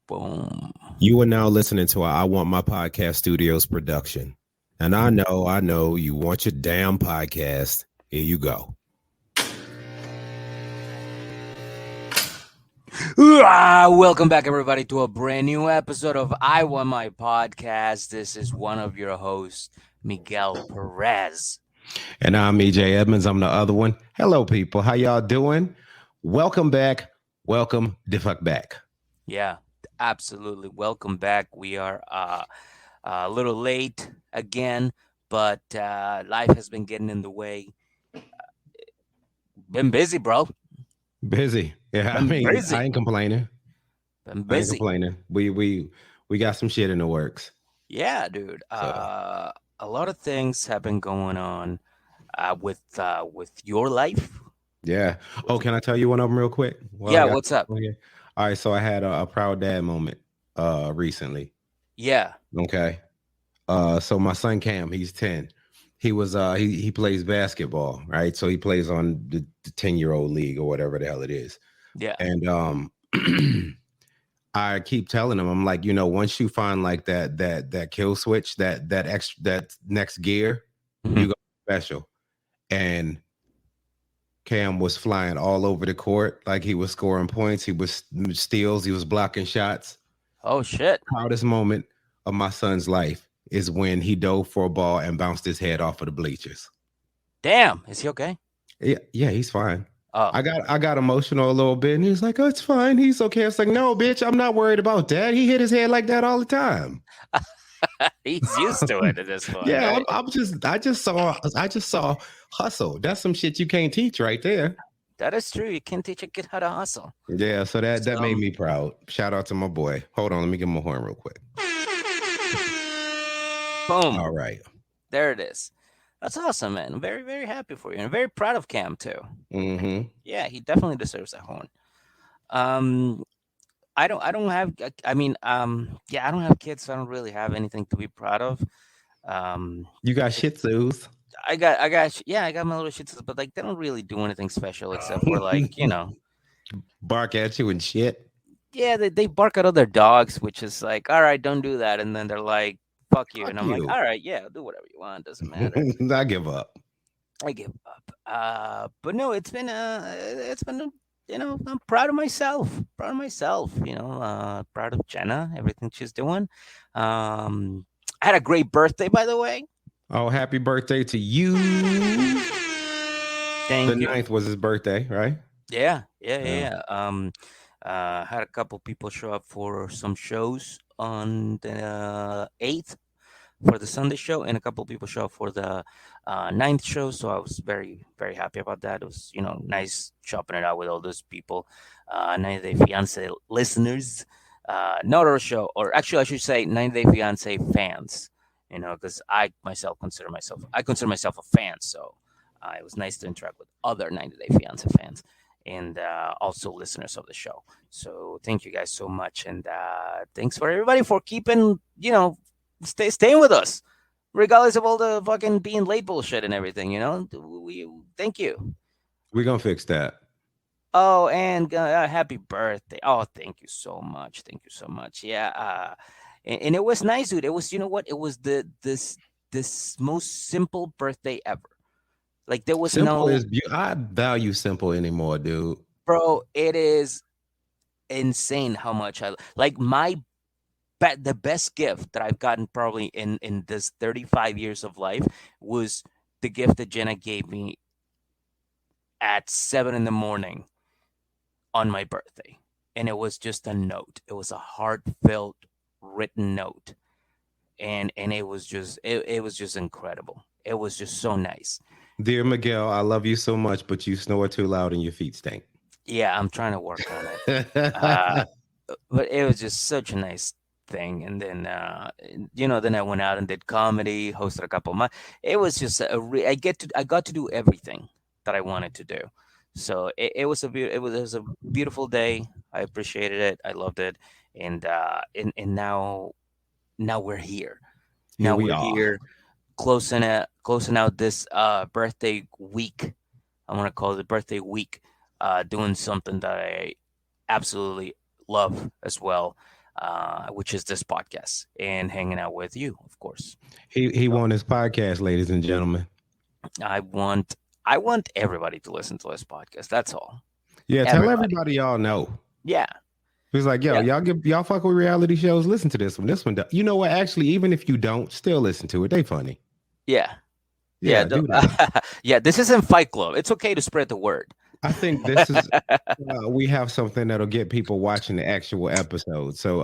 Boom. You are now listening to I Want My Podcast Studios production. And I know you want your damn podcast. Here you go. Welcome back, everybody, to a brand new episode of I Want My Podcast. This is one of your hosts, Miguel Perez. And I'm EJ Edmonds. I'm the other one. Hello, people. How y'all doing? Welcome back. Welcome the fuck back. Yeah, absolutely. Welcome back. We are a little late again, but life has been getting in the way. Been busy, bro. Busy. Yeah, I Been mean, I busy. ain't complaining. Been I ain't busy. complaining. We got some shit in the works. Yeah, dude. So A lot of things have been going on with your life. yeah. With Oh, can I tell you one of them real quick? Well, I yeah, got what's up? here. All right. So I had a proud dad moment recently. Yeah. Okay. So my son Cam, he's 10. He was he plays basketball, right? So he plays on the 10-year-old league or whatever the hell it is. Yeah. And I keep telling him, I'm like, once you find like that kill switch, that next gear, you Mhm. go special. And Cam was flying all over the court, like he was scoring points, he was steals, he was blocking shots. Oh shit. Proudest moment of my son's life is when he dove for a ball and bounced his head off of the bleachers. Damn. Is he okay? Yeah, he's fine. Oh. I got emotional a little bit, and he's like, "Oh, it's fine. He's okay." It's like, "No, bitch, I'm not worried about that. He hit his head like that all the time." He's used to it at this point, Yeah, right? I just saw hustle. That's some shit you can't teach right there. That is true. You can teach a kid how to hustle. Yeah, so that made So me proud. Shout out to my boy. Hold on, let me give him a horn real quick. boom. All right. There it is. That's awesome, man. I'm very, very happy for you. And very proud of Cam too. Mm-hmm. Yeah, he definitely deserves that horn. Um I don't have yeah, I don't have kids, so I don't really have anything to be proud of. Um You got Shih Tzus. I got my little shih tzus, but like they don't really do anything special except for like. Bark at you and shit. Yeah, they bark at other dogs, which is like, all right, don't do that. And then they're like, fuck you. And Fuck I'm like, you. all right, yeah, do whatever you want. Doesn't matter. I give up. I give up. But no, I'm proud of myself. Proud of myself. Proud of Jenna, everything she's doing. I had a great birthday, by the way. Oh, happy birthday to you. The Thank you. ninth was his birthday, right? Yeah, yeah, yeah, Yeah. yeah. Had a couple people show up for some shows on the 8th for the Sunday show, and a couple people show up for the 9th show. So I was very, very happy about that. It was, nice shopping it out with all those people. 90 Day Fiance listeners, not our show, or actually, I should say 90 Day Fiance fans. Because I consider myself a fan. So it was nice to interact with other 90 Day Fiance fans and also listeners of the show. So thank you guys so much, and thanks for everybody for keeping, staying with us, regardless of all the fucking being late bullshit and everything. We thank you. We're gonna fix that. Oh, and happy birthday! Oh, thank you so much. Thank you so much. Yeah, and it was nice, dude. It was, you know what? It was this most simple birthday ever. Like there was Simple no, is I value simple anymore, dude. bro. It is insane how much I like the best gift that I've gotten probably in this 35 years of life was the gift that Jenna gave me at 7 in the morning on my birthday. And it was just a note. It was a heartfelt written note. And it was just incredible. It was just so nice. Dear Miguel, I love you so much, but you snore too loud and your feet stink. Yeah, I'm trying to work on it. Uh but it was just such a nice thing. And then then I went out and did comedy, hosted a couple of my it was just I got to do everything that I wanted to do. So it was a beautiful day. I appreciated it. I loved it. And now we're here. Here Now we we're are. here closing out this birthday week. I want to call it the birthday week, doing something that I absolutely love as well. which is this podcast and hanging out with you, of course. He So won his podcast, ladies and gentlemen. I want I want everybody to listen to this podcast. That's all. Yeah, tell Everybody. everybody y'all know. Yeah. He's like, yo, Yeah. y'all fuck with reality shows. Listen to this one. This one, you know what? Actually, even if you don't, still listen to it. They funny. Yeah. Yeah. Yeah, do that. Yeah. This isn't Fight Club. It's okay to spread the word. I think this is we have something that'll get people watching the actual episode. So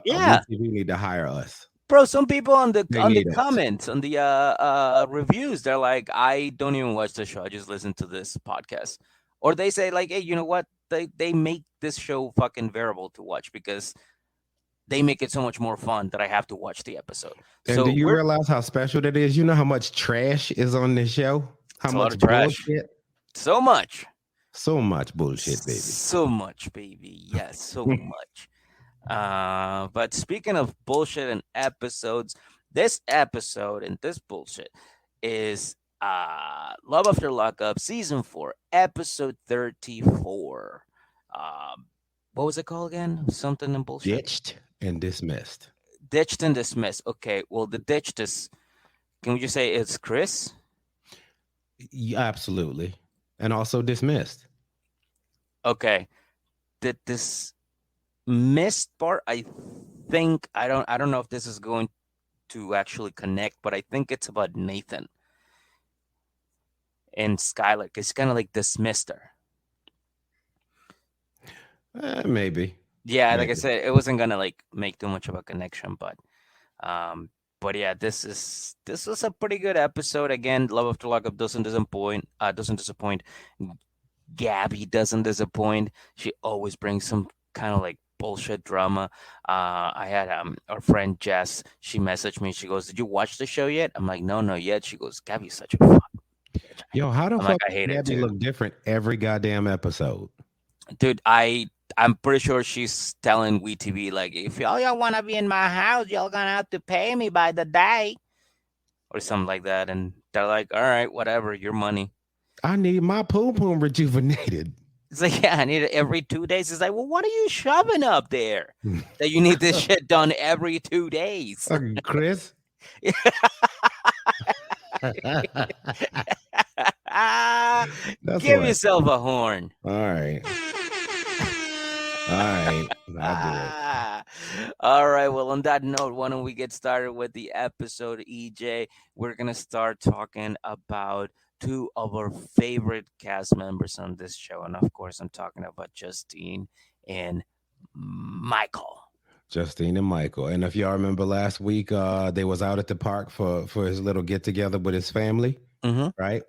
Yeah. WeTV need to hire us. Bro, some people on the They need us. comments, on the reviews, they're like, I don't even watch the show. I just listen to this podcast. Or they say, like, hey, you know what? They make this show fucking bearable to watch because they make it so much more fun that I have to watch the episode. And do So you we're realize how special that is? You know how much trash is on this show? How it's a lot much of trash. bullshit? So much. So much bullshit, baby. So much, baby. Yes, so much. But speaking of bullshit and episodes, this episode and this bullshit is Love After Lockup season 4, episode 34. What was it called again? Something and bullshit. Ditched and dismissed. Ditched and dismissed. Okay, well the ditched is. Can we just say it's Chris? Yeah, absolutely. And also dismissed. Okay, did this missed part? I think I don't know if this is going to actually connect, but I think it's about Nathan and Skyler. It's kind of like dismissed her. Maybe. Yeah, like I Maybe. said, it wasn't gonna like make too much of a connection, but yeah, this was a pretty good episode. Again, Love After Lockup doesn't disappoint. Doesn't disappoint. Gabby doesn't disappoint. She always brings some kind of like bullshit drama. I had our friend Jess. She messaged me. She goes, "Did you watch the show yet?" I'm like, "No, no, yet." She goes, "Gabby's such a fuck bitch." Yo, how the I'm like, fuck "I hate does it Gabby too, look different every goddamn episode? dude." I'm pretty sure she's telling WeTV like, "If y'all want to be in my house, y'all gonna have to pay me by the day," or something like that. And they're like, "All right, whatever, your money." I need my poom poom rejuvenated. It's like, yeah, I need it every 2 days. It's like, well, what are you shoving up there that you need this shit done every 2 days? Chris. That's Give what. yourself a horn. All right. All right. I'll All right. Well, on that note, why don't we get started with the episode, EJ? We're going to start talking about two of our favorite cast members on this show. And of course, I'm talking about Justine and Michael. Justine and Michael. And if y'all remember last week, they was out at the park for his little get together with his family, Mm-hmm. right?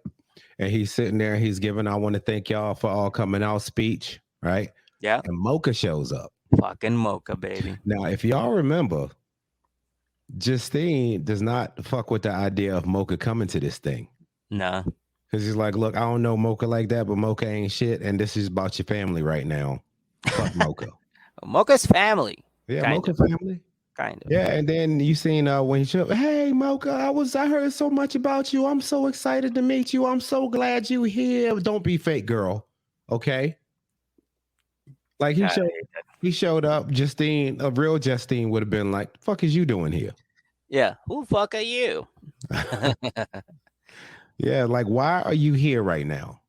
And he's sitting there, he's giving, I want to thank y'all for all coming out speech, right? Yeah. And Mocha shows up. Fucking Mocha, baby. Now, if y'all remember, Justine does not fuck with the idea of Mocha coming to this thing. Nah. Because he's like, look, I don't know Mocha like that, but Mocha ain't shit. And this is about your family right now. Fuck Mocha. Mocha's family. Yeah, Kind Mocha of. family. Kind of. Yeah, and then you seen when he showed, hey Mocha, I heard so much about you. I'm so excited to meet you. I'm so glad you here. Don't be fake, girl. Okay. Like he showed up. Justine, a real Justine would have been like, the fuck is you doing here? Yeah. Who the fuck are you? Yeah, like why are you here right now?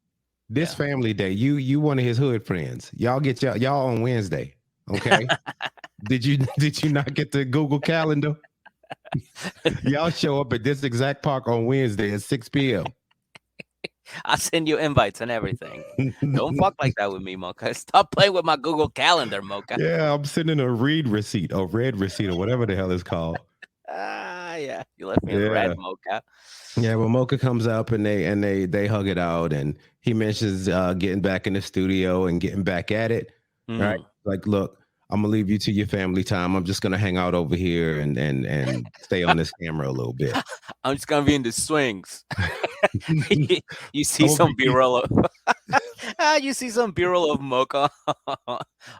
This family day. You one of his hood friends. Y'all get y'all on Wednesday. Okay. Did you not get the Google Calendar? Y'all show up at this exact park on Wednesday at 6 p.m. I'll send you invites and everything. Don't fuck like that with me, Mocha. Stop playing with my Google Calendar, Mocha. Yeah, I'm sending a red receipt or whatever the hell it's called. Yeah. You left me in red, Mocha. Yeah, well, Mocha comes up and they hug it out, and he mentions getting back in the studio and getting back at it. Right? Like, look, I'm gonna leave you to your family time. I'm just gonna hang out over here and stay on this camera a little bit. I'm just gonna be in the swings. You see some B-roll of you see some B-roll of Mocha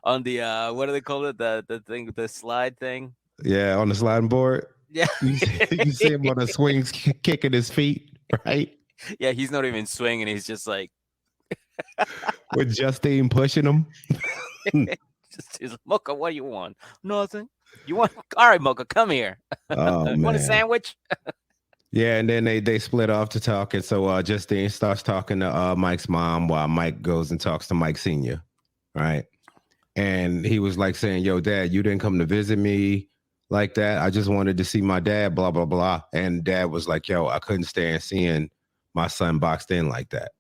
on the what do they call it? The thing, the slide thing. Yeah, on the sliding board. Yeah. You see him on the swings kicking his feet, right? Yeah, he's not even swinging. He's just like with Justine pushing him. He's like, Mocha, what do you want? Nothing. You want? All right, Mocha, come here. Oh You want a man. sandwich? Yeah, and then they split off to talk, and so Justine starts talking to Mike's mom while Mike goes and talks to Mike Senior, right? And he was like saying, "Yo, Dad, you didn't come to visit me like that. I just wanted to see my dad." Blah blah blah. And Dad was like, "Yo, I couldn't stand seeing my son boxed in like that."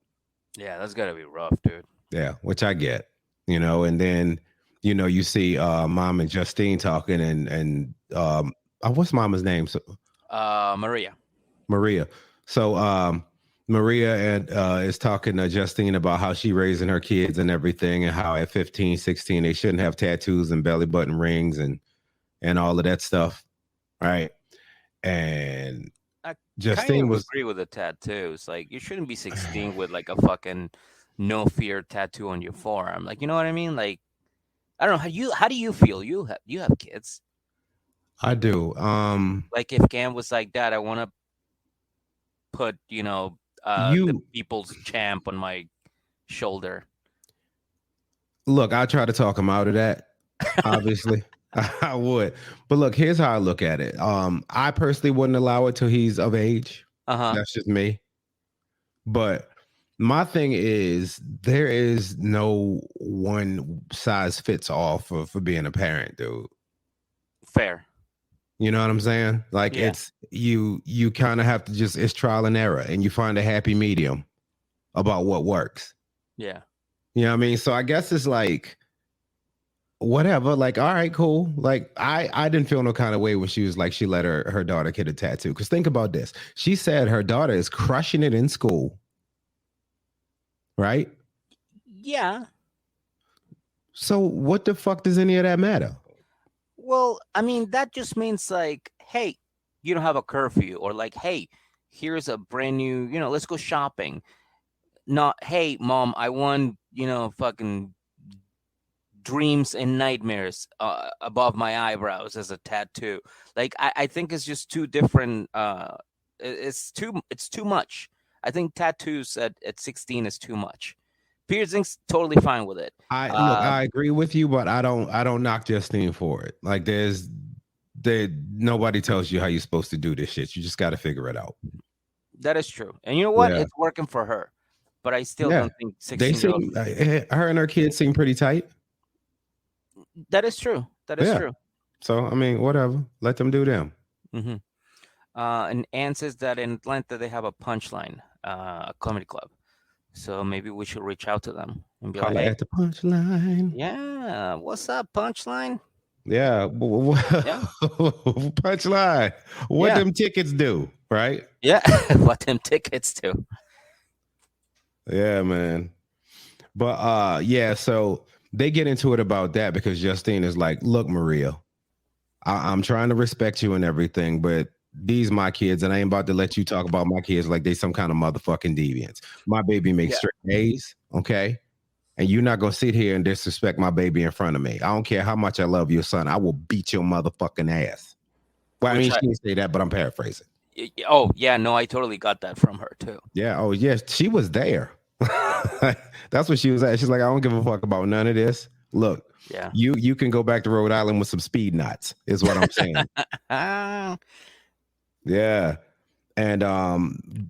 Yeah, that's gotta be rough, dude. Yeah, which I get, And then you see Mom and Justine talking, and what's Mama's name? So, Maria. Maria. So Maria and is talking to Justine about how she raising her kids and everything, and how at 15, 16 they shouldn't have tattoos and belly button rings and all of that stuff, right? And I kind Justine of was agree with the tattoos. Like, you shouldn't be 16 with like a fucking no fear tattoo on your forearm. Like, you know what I mean? Like, I don't know how do you feel? You have kids. I do. Like, if Cam was like, Dad, I want to put the You people's champ on my shoulder. look, I try to talk him out of that, obviously. I would. But look, here's how I look at it. I personally wouldn't allow it till he's of age. Uh huh. That's just me. But my thing is there is no one size fits all for being a parent, dude. Fair. You know what I'm saying? Like Yeah. it's you kind of have to just it's trial and error and you find a happy medium about what works. Yeah. You know what I mean? So I guess it's like whatever, like all right, cool. Like I didn't feel no kind of way when she was like she let her daughter get a tattoo. Because think about this. She said her daughter is crushing it in school, right? Yeah. So what the fuck does any of that matter? Well, I mean, that just means like, hey, you don't have a curfew, or like, hey, here's a brand new, let's go shopping. Not, hey, mom, I want, fucking dreams and nightmares above my eyebrows as a tattoo. Like, I think it's just too different. It's too much. I think tattoos at 16 is too much. Piercings, totally fine with it. I look, Uh, I agree with you, but I don't knock Justine for it. Like nobody tells you how you're supposed to do this shit. You just got to figure it out. that is true. And you know what? Yeah, It's working for her. But I still yeah. don't think They 16-year-old. seem her and her kids seem pretty tight. That is true. That is Yeah. true. So I mean, whatever. Let them do them. Hmm. And Ann says that in Atlanta they have a punchline, a comedy club. So maybe we should reach out to them and be like, Holla hey, at the punchline. yeah, what's up, punchline? Yeah. Yeah, Punchline. What yeah, them tickets do, right? yeah. What them tickets to? Yeah, man. But yeah, so they get into it about that because Justine is like, look, Maria, I'm trying to respect you and everything, but these my kids, and I ain't about to let you talk about my kids like they some kind of motherfucking deviants. My baby makes Yeah, straight A's, okay? And you're not gonna sit here and disrespect my baby in front of me. I don't care how much I love your son. I will beat your motherfucking ass. Well, I which mean, she didn't say that, but I'm paraphrasing. oh yeah, no, I totally got that from her too. Yeah. Oh, yes. She was there. That's what she was at. She's like, I don't give a fuck about none of this. Look, Yeah. you can go back to Rhode Island with some speed knots, is what I'm saying. Yeah. And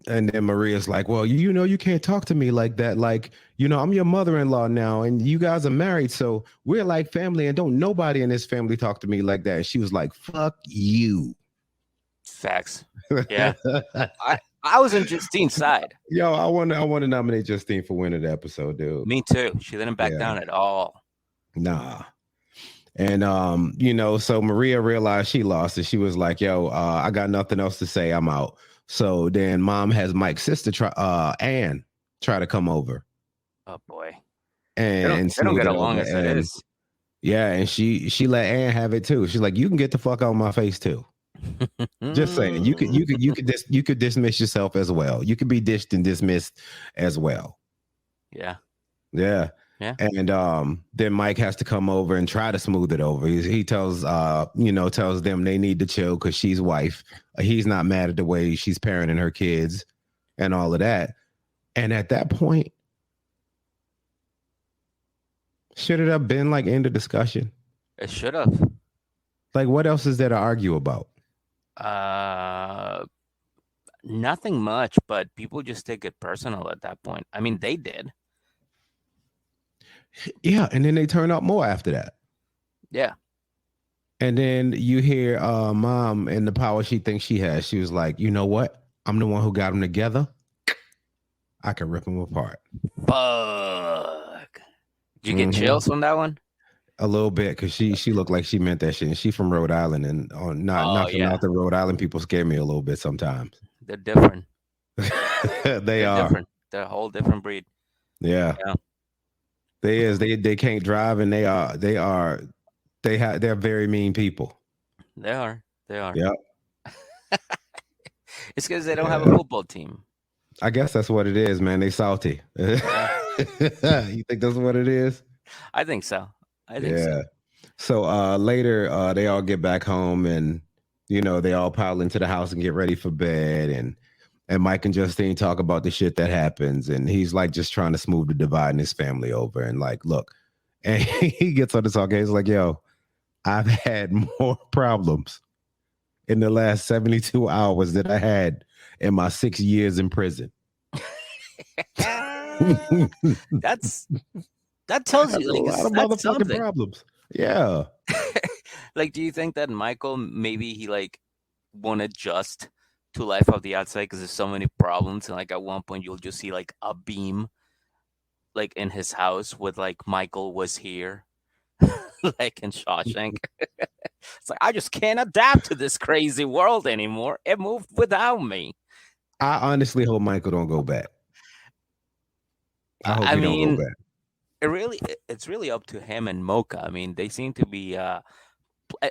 then Maria's like, well, you can't talk to me like that. Like, I'm your mother-in-law now, and you guys are married, so we're like family, and don't nobody in this family talk to me like that. And she was like, fuck you. Facts. Yeah. I was on Justine's side. Yo, I want to nominate Justine for winner of the episode, dude. Me too. She didn't back Yeah. down at all. Nah. And so Maria realized she lost, and she was like, "Yo, I got nothing else to say. I'm out." So then, Mom has Mike's sister Anne try to come over Oh boy. and They don't smooth get it along over, as it and is. yeah, and she let Anne have it too. She's like, "You can get the fuck out of my face too." Just saying, you could dismiss yourself as well. You could be dished and dismissed as well. Yeah. Yeah. Yeah. And then Mike has to come over and try to smooth it over. He tells tells them they need to chill because she's wife. He's not mad at the way she's parenting her kids and all of that. And at that point, should it have been like end of discussion? It should have. Like, what else is there to argue about? Uh, Nothing much, but people just take it personal at that point. I mean, they did. Yeah, and then they turn up more after that. Yeah. And then you hear mom and the power she thinks she has. She was like, you know what? I'm the one who got them together. I can rip them apart. Fuck. Did you get Mm-hmm. chills from that one? A little bit, because she looked like she meant that shit. And she from Rhode Island, and Oh not for yeah, nothing, Rhode Island people scare me a little bit sometimes. they're different. They They're are. different. They're a whole different breed. Yeah. Yeah, They can't drive, and they're very mean people. they are. They are. Yeah. It's because they don't have a Yeah. football team. I guess that's what it is, man. They salty. You Yeah, think that's what it is? I think so. I think so. Yeah. So later they all get back home, and they all pile into the house and get ready for bed, and Mike and Justine talk about the shit that happens, and he's like just trying to smooth the divide in his family over, and like, look, and he gets on the talk, and he's like, yo, I've had more problems in the last 72 hours that I had in my 6 years in prison. That's that tells That's you a like lot of that's motherfucking something. problems. Yeah. Like, do you think that Michael maybe he like won't adjust to life of the outside because there's so many problems, and like at one point you'll just see like a beam like in his house with like Michael was here, like in Shawshank. It's like I just can't adapt to this crazy world anymore. It moved without me. I honestly hope Michael don't go back. I hope I he don't go mean, back. it's really up to him and Mocha. I mean, they seem to be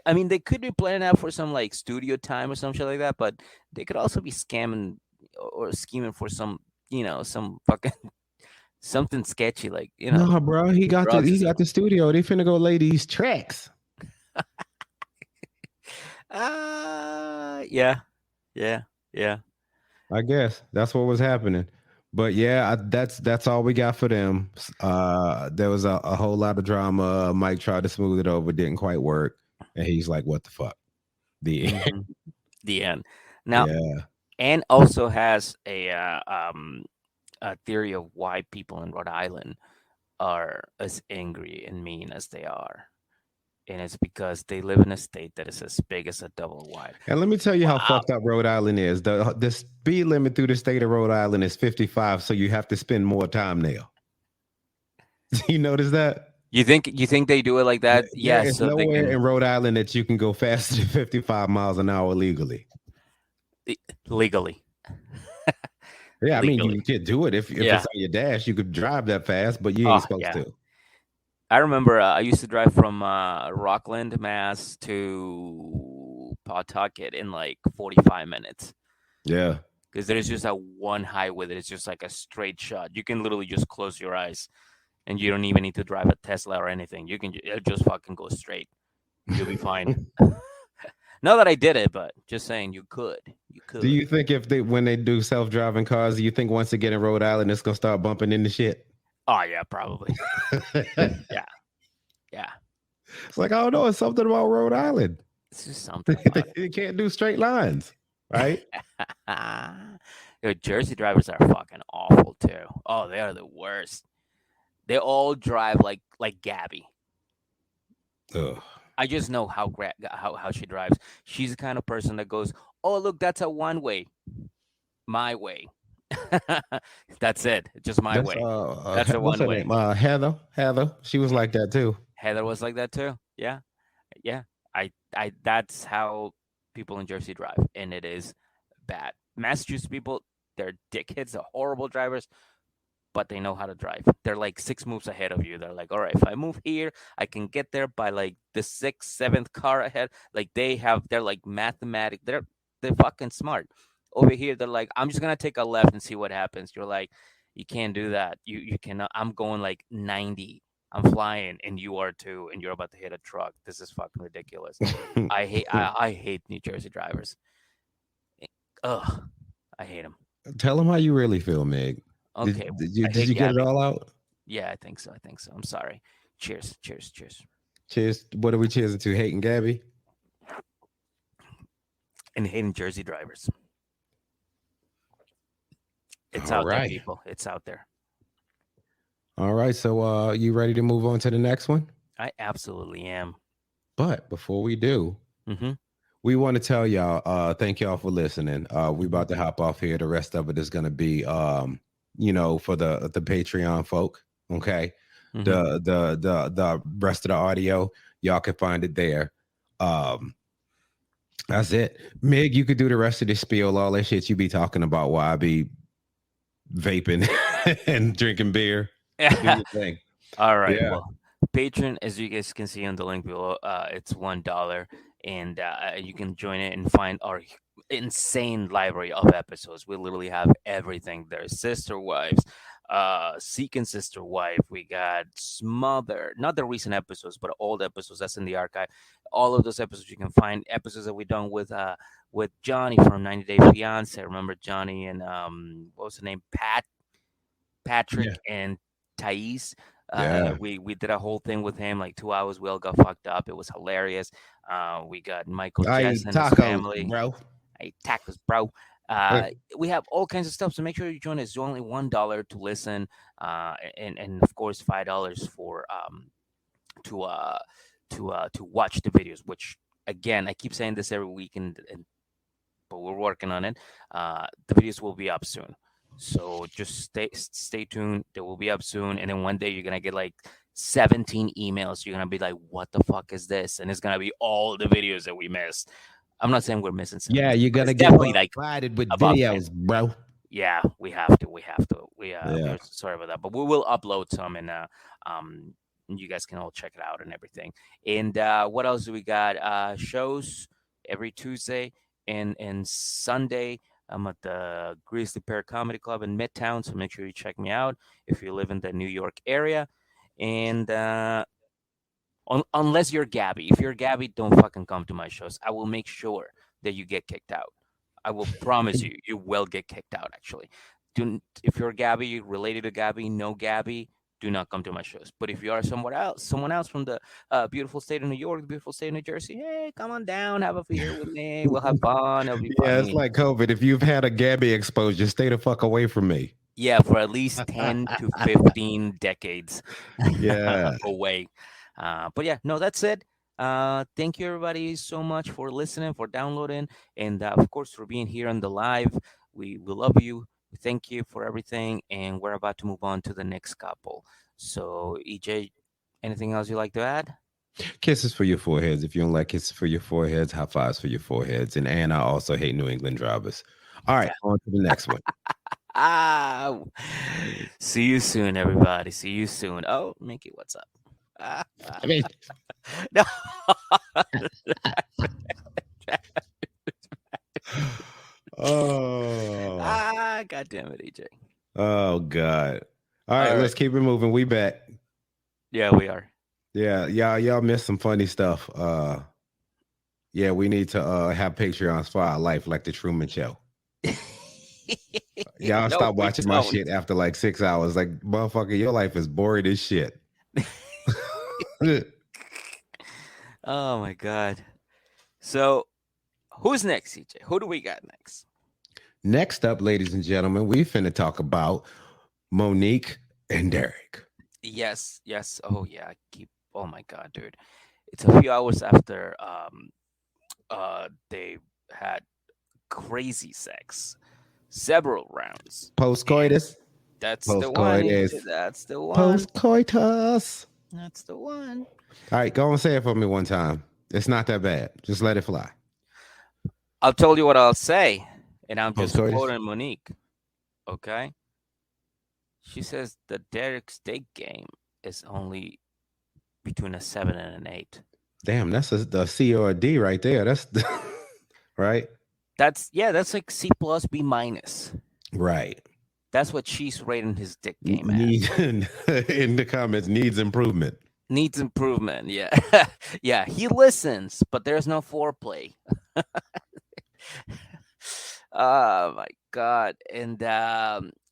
I mean, they could be planning out for some like studio time or some shit like that, but they could also be scamming or scheming for some, some fucking something sketchy, like No, bro, he got the drugs or he got something. the studio. They finna go lay these tracks. Yeah, yeah, yeah. I guess that's what was happening. But yeah, that's all we got for them. There was a whole lot of drama. Mike tried to smooth it over, didn't quite work, and he's like, "What the fuck?" The Hmm. The end. Now, yeah. Anne also has a theory of why people in Rhode Island are as angry and mean as they are. And it's because they live in a state that is as big as a double wide. And let me tell you how Wow. fucked up Rhode Island is. The speed limit through the state of Rhode Island is 55, so you have to spend more time there. You notice that? You think they do it like that? There Yeah, is so they nowhere can in Rhode Island that you can go faster than 55 miles an hour legally. i- legally. Yeah, I mean, Legally. you can do it if Yeah. it's on your dash. You could drive that fast, but you ain't Oh, supposed yeah. to. I remember I used to drive from Rockland, Mass to Pawtucket in like 45 minutes Yeah. because there's just that one highway that is just like a straight shot. You can literally just close your eyes and you don't even need to drive a Tesla or anything. It'll just fucking go straight. You'll be fine. Not that I did it, but just saying you could. You Do could. you think when they do self-driving cars, do you think once they get in Rhode Island, it's gonna start bumping into shit? Oh yeah, probably. It's Yeah. Yeah. like, I don't know, it's something about Rhode Island. It's just something about They can't do straight lines, right? it. Yo, Jersey drivers are fucking awful too. Oh, they are the worst. They all drive like Gabby. Ugh. I just know how she drives. She's the kind of person that goes, "Oh, look, that's a one way, my way." That's it. Just my That's way. That's a what's one her way. name? Heather. Heather. She was like that too. Heather was like that too. Yeah, yeah. I. That's how people in Jersey drive, and it is bad. Massachusetts people, they're dickheads, they're horrible drivers, but they know how to drive. They're like 6 moves ahead of you. They're like, all right, if I move here, I can get there by like the sixth, seventh car ahead. Like they're like mathematic. They're fucking smart. Over here, they're like, I'm just gonna take a left and see what happens. You're like, you can't do that. You cannot. I'm going like 90. I'm flying, and you are too, and you're about to hit a truck. This is fucking ridiculous. I hate New Jersey drivers. Ugh, I hate them. Tell them how you really feel, Meg. Okay, I Did hate you get it Gabby. all out? Yeah, I think so. I'm sorry. Cheers. Cheers. Cheers. Cheers. What are we cheersing to? Hating Gabby? and hidden Jersey drivers. It's All out there, right. people. It's out there. All right. So you ready to move on to the next one? I absolutely am. But before we do, Mm-hmm. we want to tell y'all, thank y'all for listening. We about to hop off here. The rest of it is gonna be for the Patreon folk. Okay. Mm-hmm. The rest of the audio, y'all can find it there. Um, that's it. Mig, you could do the rest of the spiel, all that shit you be talking about while I be vaping and drinking beer. Do your thing. All right. Yeah. Well, Patreon, as you guys can see on the link below, it's $1, and you can join it and find our insane library of episodes. We literally have everything there. Sister Wives, Seeking Sister Wife. We got Smother, not the recent episodes, but old episodes that's in the archive. All of those episodes you can find. Episodes that we done with Johnny from 90 Day Fiance. Remember Johnny and what was the name? Yeah. Patrick and Thais. Yeah. We did a whole thing with him, like 2 hours. We all got fucked up. It was hilarious. We got Michael I Jess eat and his tacos, family. bro. Hey, tacos, bro. We have all kinds of stuff. So make sure you join us. It's only $1 to listen, and of course $5 for to to watch the videos. Which again, I keep saying this every week, and but we're working on it. The videos will be up soon, so just stay tuned. They will be up soon, and then one day you're gonna get like 17 emails. You're gonna be like, "What the fuck is this?" And it's gonna be all the videos that we missed. I'm not saying we're missing Yeah, 17, you're but it's gonna get definitely like bombarded with about 10. videos, bro. Yeah, we have to. We have to. Yeah. We're sorry about that, but we will upload some, and um, you guys can all check it out and everything. And what else do we got? Shows every Tuesday and Sunday. I'm at the Grisly Pear Comedy Club in Midtown, so make sure you check me out if you live in the New York area. And unless you're Gabby, if you're Gabby, don't fucking come to my shows. I will make sure that you get kicked out. I will promise you, you will get kicked out. Actually, if you're Gabby, related to Gabby, know Gabby, do not come to my shows. But if you are someone else from the beautiful state of New York, beautiful state of New Jersey, hey, come on down, have a beer with me. We'll have fun. It'll be Yeah, it's funny. like COVID. If you've had a Gabby exposure, stay the fuck away from me. Yeah, for at least 10 to 15 decades Yeah. away. But yeah, no, that's it. Thank you everybody so much for listening, for downloading, and of course for being here on the live. We love you. We thank you for everything, and we're about to move on to the next couple. So, EJ, anything else you'd like to add? Kisses for your foreheads. If you don't like kisses for your foreheads, high fives for your foreheads. And I also hate New England drivers. All right, on to the next one. Ah, see you soon, everybody. See you soon. Oh, Mickey, what's up? I mean, No. oh, God damn it, EJ. oh God. All right, All right. let's keep it moving. We back. Yeah, we are. Yeah, y'all missed some funny stuff. Yeah, we need to have Patreons for our life, like the Truman Show. Y'all No, stop we watching my don't. shit after like 6 hours. Like, motherfucker, your life is boring as shit. Oh my God. So, who's next, EJ? Who do we got next? Next up, ladies and gentlemen, we finna talk about Monique and Derek. Yes, yes. Oh yeah. Keep. Oh my God, dude. It's a few hours after they had crazy sex, several rounds, Post and coitus. that's the Post one, coitus. EJ. That's the one. Post coitus. That's the one. All right, go and say it for me one time. It's not that bad. Just let it fly. I'll tell you what I'll say, and I'm Post just coitus. quoting Monique. Okay. She says the Derek Steak game is only between a 7 and an 8. Damn, that's the C or a D right there. That's right. That's like C plus B minus. Right. That's what she's rating his dick game at. Need in the comments needs improvement. Needs improvement. Yeah. Yeah. He listens, but there's no foreplay. Oh my God. And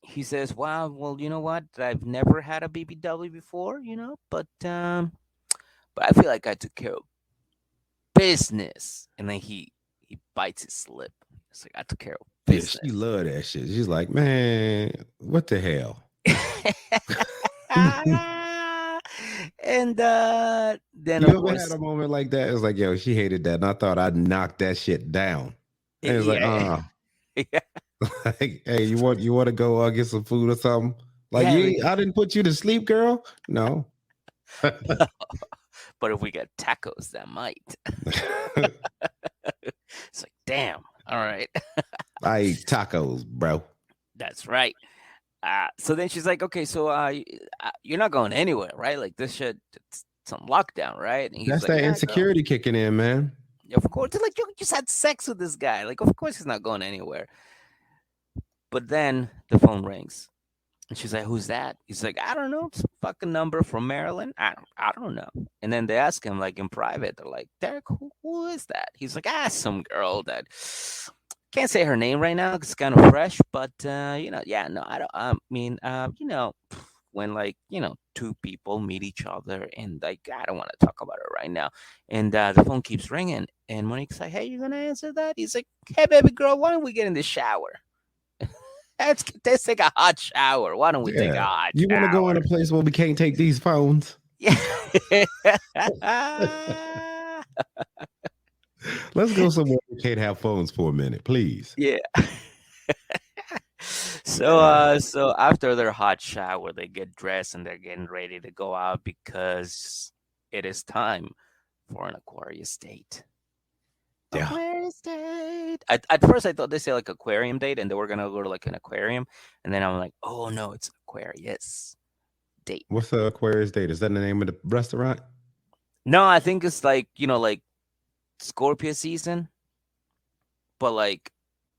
he says, wow, well, you know what? I've never had a BBW before, but I feel like I took care of business. And then he bites his lip. It's like, I took care of Yeah, she business. love that shit. She's like, man, what the hell? And then You of ever had course, a moment like that? It's like, yo, she hated that, and I thought I'd knock that shit down. And it's like, yeah, yeah, like, hey, you want to go get some food or something? Like, yeah. Like, I didn't put you to sleep, girl. No, but if we get tacos, that might. It's like, damn. All right, I eat tacos, bro. that's right. So then she's like, okay, so you're not going anywhere, right? Like this shit, it's on lockdown, right? And he's That's like, that yeah, girl. insecurity kicking in, man. Of course, it's like you just had sex with this guy. Like, of course he's not going anywhere. But then the phone rings. And she's like, "Who's that?" He's like, "I don't know. It's a fucking number from Maryland. I don't know." And then they ask him like in private. They're like, "Derek, who is that?" He's like, some girl that can't say her name right now because it's kind of fresh. But yeah, no, I don't. I mean, when like two people meet each other and like I don't want to talk about it right now. And the phone keeps ringing, and Monique's like, "Hey, you gonna answer that?" He's like, "Hey, baby girl, why don't we get in the shower?" Let's take a hot shower. Why don't we take a Yeah, hot you want to go in shower? a place where we can't take these phones? Yeah. Let's go somewhere we can't have phones for a minute, please. Yeah. So after their hot shower, they get dressed and they're getting ready to go out because it is time for an Aquarius date. Yeah. Aquarius date. At first, I thought they say like aquarium date, and they were gonna go to like an aquarium, and then I'm like, oh no, it's Aquarius date. What's the Aquarius date? Is that the name of the restaurant? No, I think it's like like Scorpio season, but like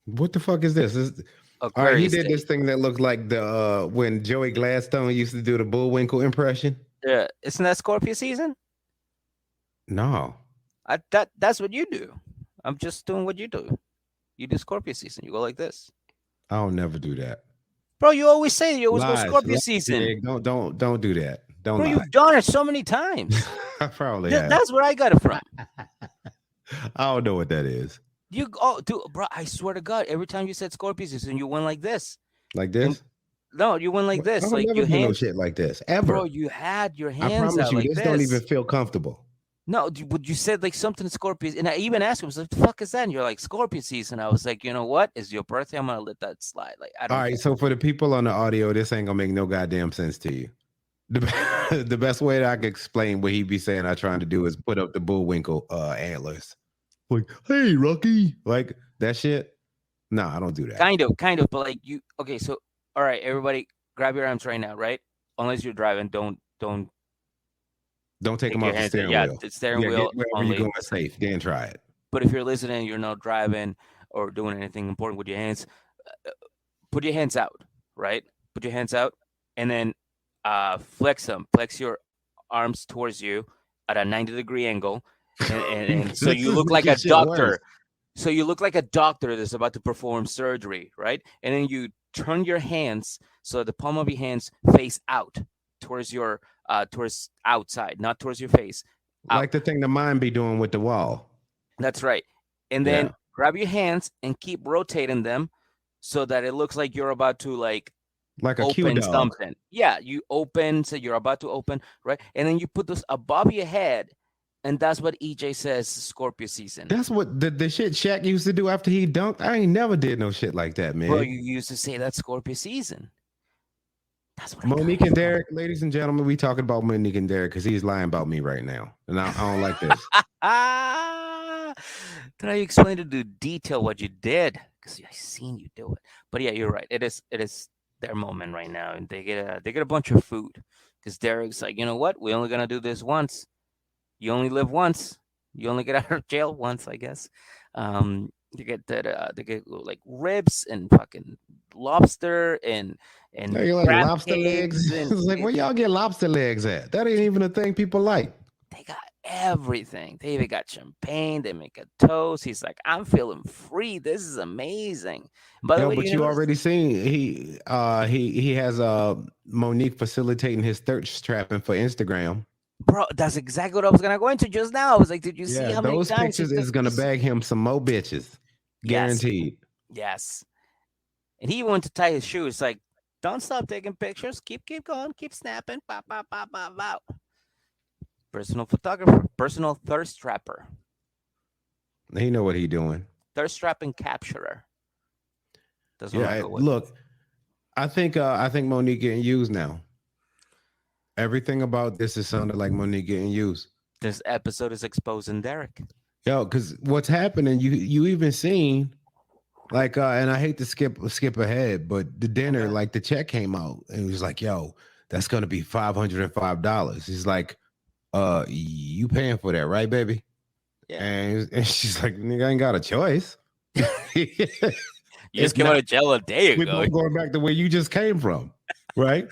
What the fuck is this? All right, he Aquarius did this date. thing that looked like the when Joey Gladstone used to do the Bullwinkle impression. Yeah, isn't that Scorpio season? No, That's what you do. I'm just doing what you do. You do Scorpio season. You go like this, I'll never do that. bro. You always say you always go Lies, Scorpio lies, season, big. Don't do that. Don't bro. lie. You've done it so many times. I probably have. That's where I got it from. I don't know what that is. Dude, bro. I swear to God, every time you said Scorpio season, you went like this. Like And this? no, you went like I this, don't like never your do no hands, shit like this bro. ever. You had your I hands promise out you, like this don't even this. feel comfortable. No, but you said like something Scorpio, and I even asked him, I was like, "The fuck is that?" And you're like, "Scorpio season." I was like, "You know what? It's your birthday. I'm gonna let that slide. Like, I All don't right, care." so for the people on the audio, this ain't gonna make no goddamn sense to you. The best way that I can explain what he be saying I trying to do is put up the Bullwinkle antlers. Like, hey, Rocky. Like that shit. No, I don't do that. Kind of, but like you. Okay, so all right, everybody, grab your arms right now, right? Unless you're driving, don't Don't take take them your off the hands. steering Yeah, wheel. the steering Yeah, get wheel wherever you're only. going safe. Then try it. But if you're listening, you're not driving or doing anything important with your hands. Put your hands out, right? Put your hands out, and then flex them. Flex your arms towards you at a 90-degree angle, and so This you is look like making a shit worse. doctor. So you look like a doctor that's about to perform surgery, right? And then you turn your hands so the palm of your hands face out towards your towards outside, not towards your face. Out. Like the thing the mind be doing with the wall. That's right. And then Yeah. grab your hands and keep rotating them so that it looks like you're about to like Like a Q open dog. something. Yeah, you open, so you're about to open, right? And then you put this above your head, and that's what EJ says Scorpio season. That's what the shit Shaq used to do after he dunked. I ain't never did no shit like that, Bro, man. you used to say that Scorpio season. That's what I got Monique it and from. Derek, ladies and gentlemen, we talking about Monique and Derek because he's lying about me right now, and I don't like this. Ah, did I explain to the detail what you did? Because I seen you do it. But yeah, you're right. It is their moment right now, and they get a bunch of food. Because Derek's like, you know what? We only gonna do this once. You only live once. You only get out of jail once, I guess. They get like ribs and fucking lobster and Like, crab lobster legs. cakes It's and like, where y'all get lobster legs at? That ain't even a thing people like. they got everything. They even got champagne. They make a toast. He's like, I'm feeling free. This is amazing. By the Yo, way, but you you notice, already seen he has Monique facilitating his thirst trapping for Instagram. bro, that's exactly what I was gonna go into just now. I was like, did you see Yeah, how many those times he pictures took is gonna this? bag him some more bitches. Yes, Guaranteed. yes. And he went to tie his shoes. Like, don't stop taking pictures. Keep going. Keep snapping. Pop, pop, pop, pop, pop. Personal photographer. Personal thirst trapper. He know what he doing. Thirst trapping capturer. That's what I'm Yeah, gonna go with. look, I think Monique getting used now. Everything about this is sounded like Monique getting used. This episode is exposing Derek. Yo, because what's happening, you even seen like and I hate to skip ahead, but the dinner, Okay. like the check came out and it was like, yo, that's gonna be $505. He's like, you paying for that, right, baby? Yeah. And she's like, nigga, I ain't got a choice. You just If came out not, of jail a day we're ago. both going back to where you just came from, right?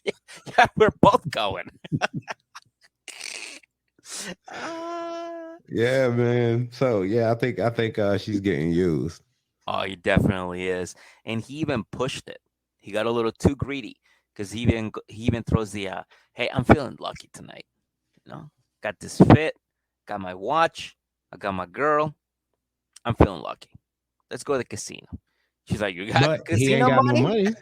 Yeah, we're both going. Ah. Yeah, man. So yeah, I think she's getting used. Oh, he definitely is, and he even pushed it. He got a little too greedy because he even throws the "Hey, I'm feeling lucky tonight. You know, got this fit, got my watch, I got my girl. I'm feeling lucky. Let's go to the casino." She's like, "You got But he ain't casino got no money?" money.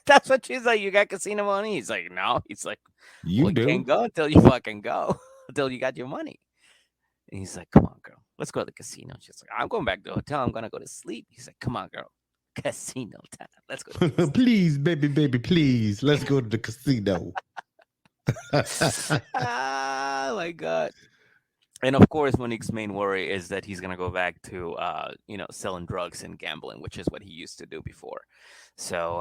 That's what she's like. "You got casino money?" He's like, "No." He's like, You "We can't do. go until you fucking go, until you got your money." And he's like, "Come on, girl. Let's go to the casino." She's like, "I'm going back to the hotel. I'm gonna go to sleep." He's like, "Come on, girl. Casino time. Let's go to the Please, baby, please. Let's go to the casino. casino." Ah, my God. And of course, Monique's main worry is that he's gonna go back to, selling drugs and gambling, which is what he used to do before. So,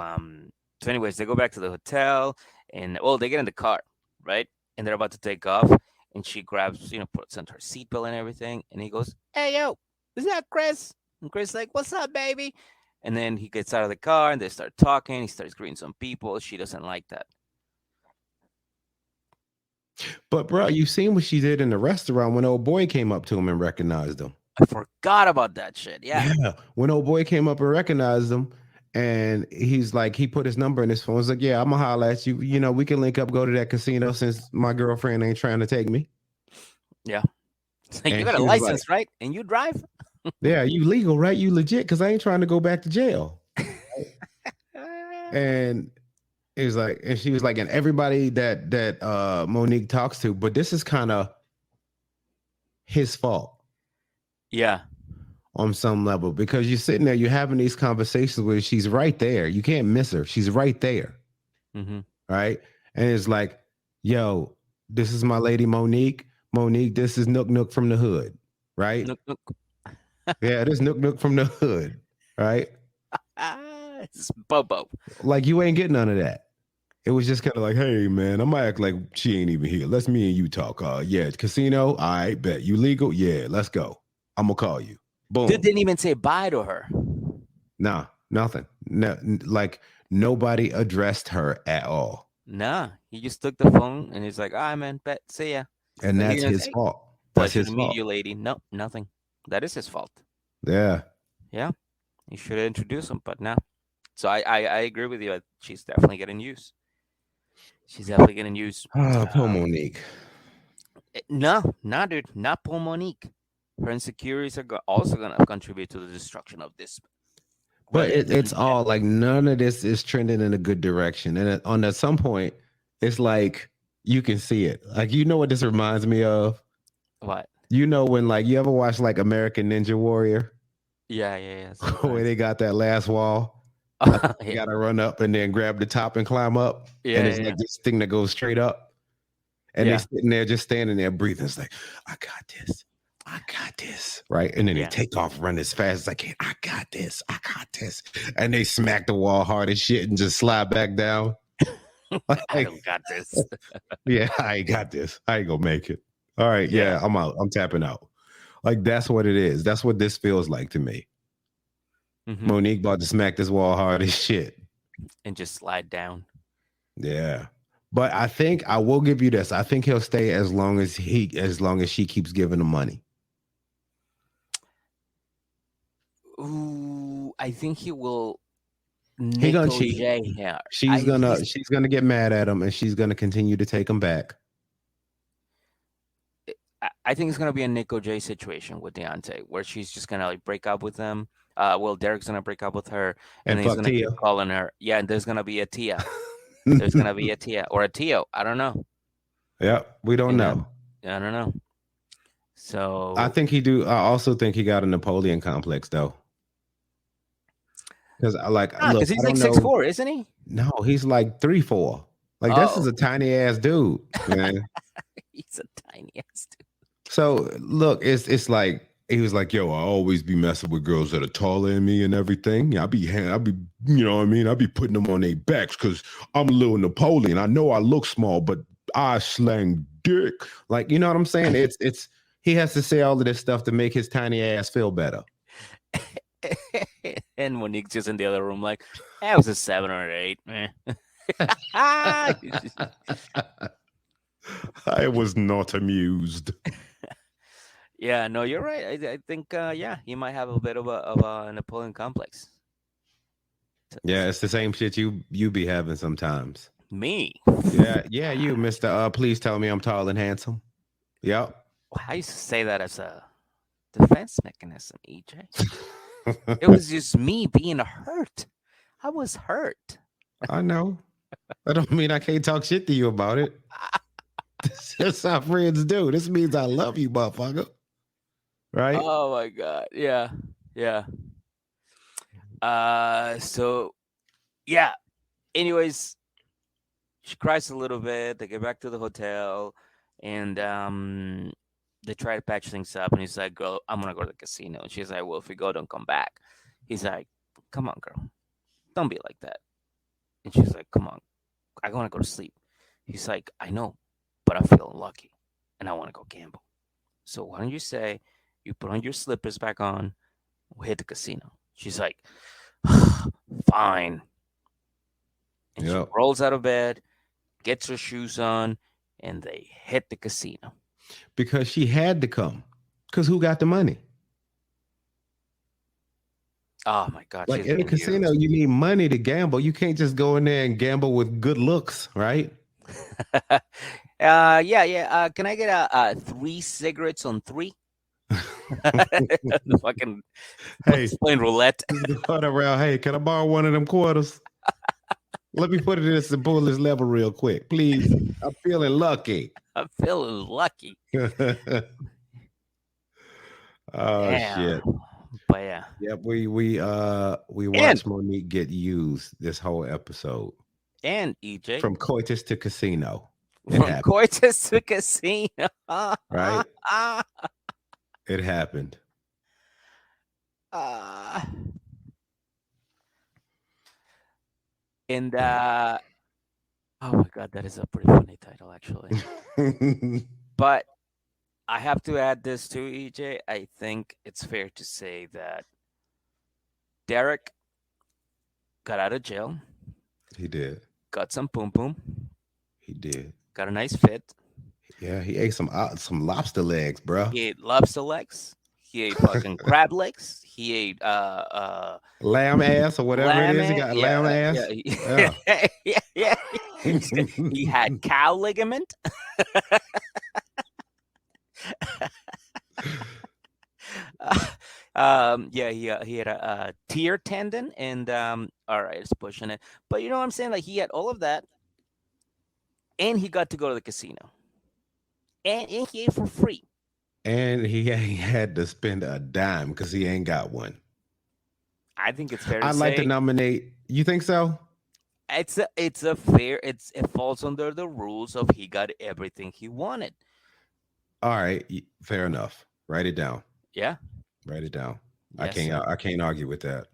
anyways, they go back to the hotel, and well, they get in the car, right? And they're about to take off, and she grabs, puts on her seatbelt and everything, and he goes, "Hey, yo, is that Chris?" And Chris like, "What's up, baby?" And then he gets out of the car, and they start talking. He starts greeting some people. She doesn't like that. But bro, you seen what she did in the restaurant when old boy came up to him and recognized him. I forgot about that shit. Yeah. Yeah. When old boy came up and recognized him, and he's like, he put his number in his phone. He's like, yeah, I'm gonna holler at you. You know, we can link up, go to that casino since my girlfriend ain't trying to take me. Yeah. It's like, "You And got a she was like, license, right? And you drive?" yeah, you legal, right? You legit, because I ain't trying to go back to jail. Ah. And it was like, and she was like, and everybody that Monique talks to, but this is kind of his fault Yeah. on some level because you're sitting there, you're having these conversations with her. She's right there. You can't miss her. She's right there. Mm-hmm. Right. And it's like, yo, this is my lady Monique. Monique, this is Nook Nook from the hood. Right. Nook, nook. Yeah, this Nook Nook from the hood. Right. It's Bobo. Like you ain't getting none of that. It was just kind of like, hey man, I'm gonna act like she ain't even here. Let's me and you talk. Yeah, casino. I bet you legal. Yeah, let's go. I'm gonna call you. Dude Boom. didn't even say bye to her. Nah, nothing. No, like nobody addressed her at all, Nah, he just took the phone and he's like, "All right, man, bet, see ya." and Like, he that's didn't his say, fault. That's "Pleasure his to meet fault. you, lady." No, nothing. That is his fault. Yeah. Yeah, you should have introduced him, but nah. So I agree with you. She's definitely getting used. She's definitely getting used. Ah, poor Monique. No, nah, dude, not poor Monique. Her insecurities are also gonna contribute to the destruction of this But it's relationship. all like none of this is trending in a good direction, and on at some point, it's like you can see it. Like you know what this reminds me of? What? You know when like you ever watch like American Ninja Warrior? Yeah, yeah, yeah. Where Sometimes. they got that last wall. You Yeah, gotta run up and then grab the top and climb up. And yeah, it's yeah, like this thing that goes straight up. And they yeah, sitting there just standing there breathing. It's like, I got this. I got this. Right. And then they yeah. take off, run as fast as I can. I got this. I got this. And they smack the wall hard as shit and just slide back down. I Like, don't got this. yeah, I ain't got this. I ain't gonna make it. All right. Yeah. Yeah, I'm out. I'm tapping out. Like that's what it is. That's what this feels like to me. Hmm. Monique about to smack this wall hard as shit. And just slide down. Yeah. But I think I will give you this. I think he'll stay as long as she keeps giving him money. Ooh, I think he will He gonna cheat. negligee her. She's gonna get mad at him and she's gonna continue to take him back. I think it's gonna be a Nico J situation with Deontay, where she's just gonna like break up with him. Well, Derek's gonna break up with her, and And then he's fuck gonna Tia. keep calling her. Yeah, and there's gonna be a Tia. There's gonna be a Tia or a Tio. I don't know. Yep, we don't You know, know. I don't know. I So think he do. I also think he got a Napoleon complex though, because I like because look. I he's like don't six know. four, isn't he? No, he's like 3'4". Like this is Oh, a tiny ass dude, man. he's a tiny ass dude. So look, it's like he was like, "Yo, I always be messing with girls that are taller than me and everything. I be, you know what I mean? I be putting them on their backs because I'm a little Napoleon. I know I look small, but I slang dick. Like, you know what I'm saying? It's he has to say all of this stuff to make his tiny ass feel better. And Monique's just in the other room, like, that was a 7 or 8, man. I was not amused. Yeah, no, you're right. I think, yeah, he might have a bit of a Napoleon complex. Yeah, it's the same shit you be having sometimes. Me? Yeah, you, Mister. Please tell me I'm tall and handsome. Yep. I used to say that as a defense mechanism, EJ. It was just me being hurt. I was hurt. I know. I don't mean I can't talk shit to you about it. That's how friends do. This means I love you, motherfucker. Right? Oh my god. Yeah. Yeah. So yeah. Anyways, she cries a little bit. They get back to the hotel, and they try to patch things up. And he's like, "Girl, I'm gonna go to the casino." And she's like, "Well, if we go, don't come back." He's like, "Come on, girl, don't be like that." And she's like, "Come on, I want to go to sleep." He's like, "I know, but I feel lucky, and I want to go gamble. So why don't you say you put on your slippers back on, we'll hit the casino." She's like, "Fine." And she Yep. rolls out of bed, gets her shoes on, and they hit the casino. Because she had to come. Because who got the money? Oh my God, Like she's in a being casino, used. you need money to gamble. You can't just go in there and gamble with good looks, right? Yeah, yeah. Can I get a 3 cigarettes on three? Fucking Hey, playing roulette. this is going around. Hey, can I borrow one of them quarters? Let me put it in this and pull this lever real quick, please. I'm feeling lucky. I'm feeling lucky. Oh Damn. shit. But yeah. Yep, we And watched Monique get used this whole episode. EJ, From coitus to casino. It from happened, coitus to casino. right? It happened. Uh, and oh my God, that is a pretty funny title actually. But I have to add this too, EJ. I think it's fair to say that Derek got out of jail, He did. got some boom boom, He did. got a nice fit. Yeah, he ate some lobster legs, bro. He ate lobster legs. He ate fucking crab legs. He ate Lamb ass or whatever it lamb. is. He got lamb Yeah, yeah, ass. Yeah. yeah, yeah. He had cow ligament. Yeah, he had a tear tendon, and all right, it's pushing it. But you know what I'm saying? Like he had all of that, and he got to go to the casino, and he ate for free. And he ain't had to spend a dime because he ain't got one. I think it's fair to I'd like to say nominate. You think so? it's a fair. It falls under the rules of he got everything he wanted. All right, fair enough. Write it down. Yeah. Write it down. Yes, sir. I can't argue with that.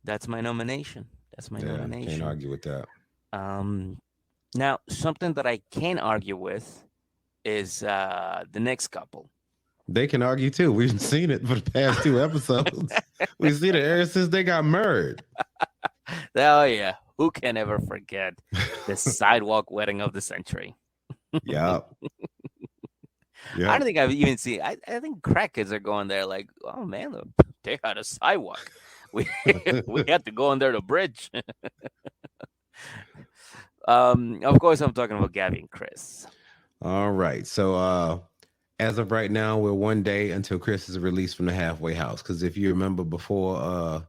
That's my nomination. That's my Yeah, can't nomination. argue with that. Um, Now something that I can argue with is the next couple. They can argue too. We've seen it for the past two episodes. We've seen it ever since they got married. Oh yeah, who can ever forget the sidewalk wedding of the century? Yeah. I Yeah. don't think I've even seen. I think crackheads are going there like, oh man, they had a sidewalk. We we had to go under the bridge. Of course, I'm talking about Gabby and Chris. All right. So as of right now, we're one day until Chris is released from the halfway house. Because if you remember before,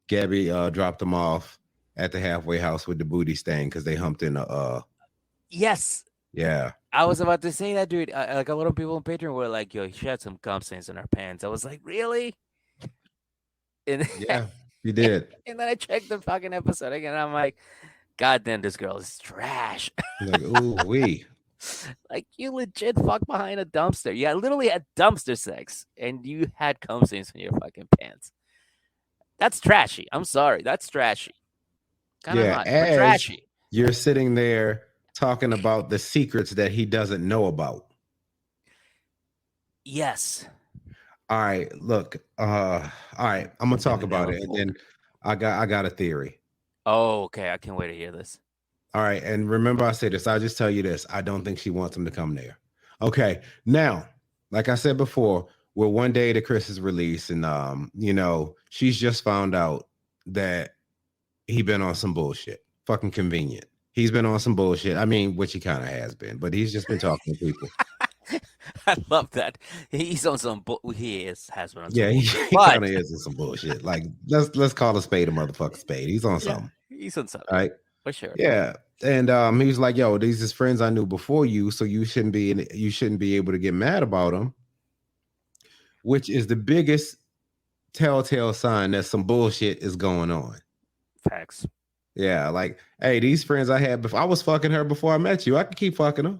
Gabby dropped him off at the halfway house with the booty stain because they humped in a Yes, yeah, I was about to say that, dude. Like a lot of people on Patreon were like, "Yo, she had some cum stains in her pants." I was like, "Really?" And yeah, he did. and then I checked the fucking episode again. And I'm like, "God damn, this girl is trash." Like, ooh, we. Like you legit fucked behind a dumpster. You literally had dumpster sex, and you had cum stains in your fucking pants. That's trashy. I'm sorry, that's trashy. Kind of Yeah, not, but as trashy. you're sitting there talking about the secrets that he doesn't know about. Yes. All right, look, all right, I'm gonna Give talk me now about a it, and fool. then I got a theory. Oh, okay. I can't wait to hear this. All right, and remember I said this. I'll just tell you this. I don't think she wants him to come there. Okay, now, like I said before, we're one day to Chris's release, and she's just found out that he been on some bullshit. Fucking convenient. He's been on some bullshit. I mean, which he kind of has been, but he's just been talking to people. I love that. He's on some. He is has been on some Yeah, he, bullshit, he but kind of is in some bullshit. Like let's call a spade a motherfucking spade. He's on yeah, something. he's on something All right. for sure. Yeah. And he was like, "Yo, these is friends I knew before you, so you shouldn't be able to get mad about them," which is the biggest telltale sign that some bullshit is going on. Facts. Yeah, like, hey, these friends I had before, I was fucking her before I met you. I could keep fucking her.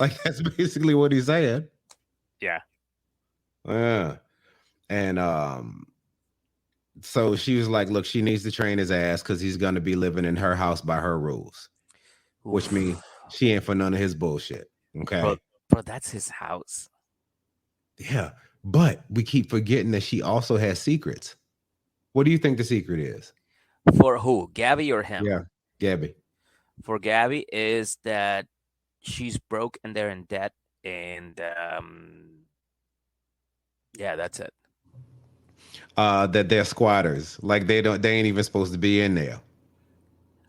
Like that's basically what he said. Yeah. Yeah. And so she was like, look, she needs to train his ass because he's gonna be living in her house by her rules, which means Oof. she ain't for none of his bullshit. Bro, Okay. bro, that's his house. Yeah. But we keep forgetting that she also has secrets. What do you think the secret is? For who? Gabby or him? Yeah, Gabby. For Gabby is that she's broke and they're in debt, and yeah, that's it. That they're squatters. Like they ain't even supposed to be in there.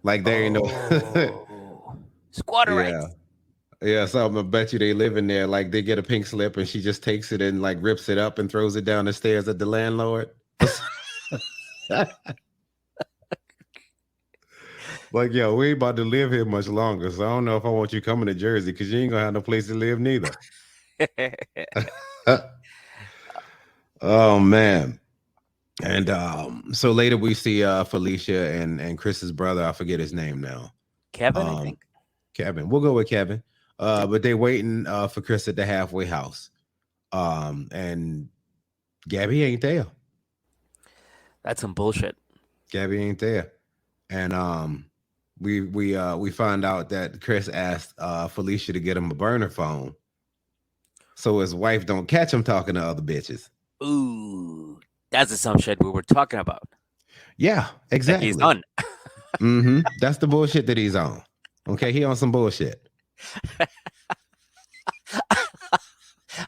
Like they ain't no Oh, squatter yeah. rights. Yeah, so I'm gonna bet you they live in there. Like they get a pink slip and she just takes it and like rips it up and throws it down the stairs at the landlord. Like, yo, we ain't about to live here much longer. So I don't know if I want you coming to Jersey because you ain't gonna have no place to live neither. Oh man. And so later we see Felicia and Chris's brother. I forget his name now. Kevin, I Um, think. Kevin. We'll go with Kevin. Yep. But they waiting for Chris at the halfway house. And Gabby ain't there. That's some bullshit. Gabby ain't there. And we find out that Chris asked Felicia to get him a burner phone so his wife don't catch him talking to other bitches. Ooh, that's the some shit we were talking about Yeah, that he's exactly. done. That's the bullshit that he's on. Okay, he on some bullshit.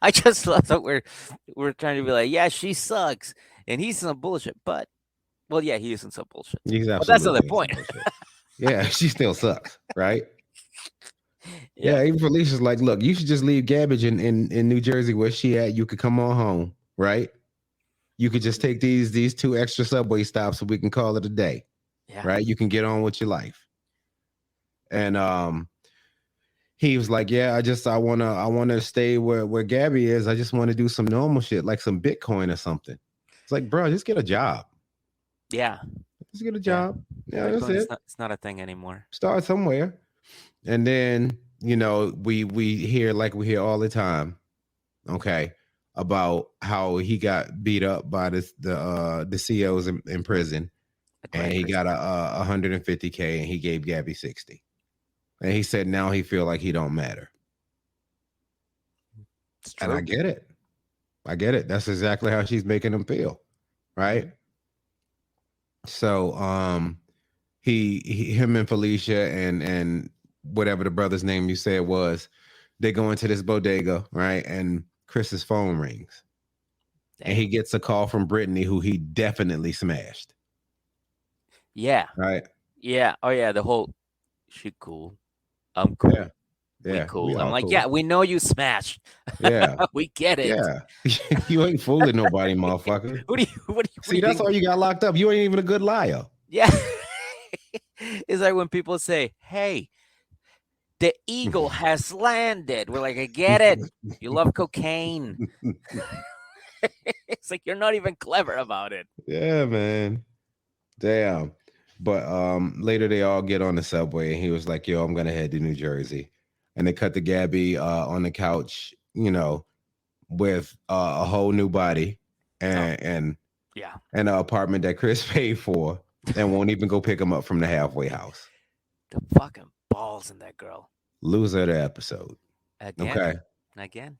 I just love that we're trying to be like, yeah, she sucks, and he's some bullshit. But well, yeah, he isn't some bullshit. He's But that's not the absolutely on some point. bullshit. Yeah, she still sucks, right? Yeah, Yeah, even Felicia's like, look, you should just leave Gabbage in New Jersey where she at. You could come on home, right? You could just take these two extra subway stops so we can call it a day, yeah, right? You can get on with your life. And he was like, yeah, I wanna stay where Gabby is. I just want to do some normal shit, like some Bitcoin or something. It's like, bro, just get a job. yeah, Just get a yeah. job. Yeah, that's Bitcoin is it. not. It's not a thing anymore. Start somewhere. And then, we hear like we hear all the time, okay, about how he got beat up by the COs in prison, The and he crackers. got a 150K, and he gave Gabby 60. And he said now he feel like he don't matter. It's And I true. get it. I get it. That's exactly how she's making him feel, right? So him and Felicia and whatever the brother's name you said was, they go into this bodega, right? And Chris's phone rings. And he Damn. gets a call from Brittany, who he definitely smashed. Yeah, Right? yeah. Oh yeah. The whole she cool. I'm Yeah. cool. We Yeah, we cool. I'm all like, yeah, cool. we know you smashed. Yeah, We get it. yeah. You ain't fooling nobody, motherfucker. What do See, you that's think? why you got locked up. You ain't even a good liar. Yeah. It's like when people say, "Hey, the eagle has landed." We're like, I get it. You love cocaine. It's like you're not even clever about it. Yeah, man. Damn. But later they all get on the subway and he was like, yo, I'm gonna head to New Jersey. And they cut to Gabby on the couch, with a whole new body Oh, and yeah. an apartment that Chris paid for and won't even go pick him up from the halfway house. The fucking balls in that girl. Loser of the episode. Again. Okay. Again.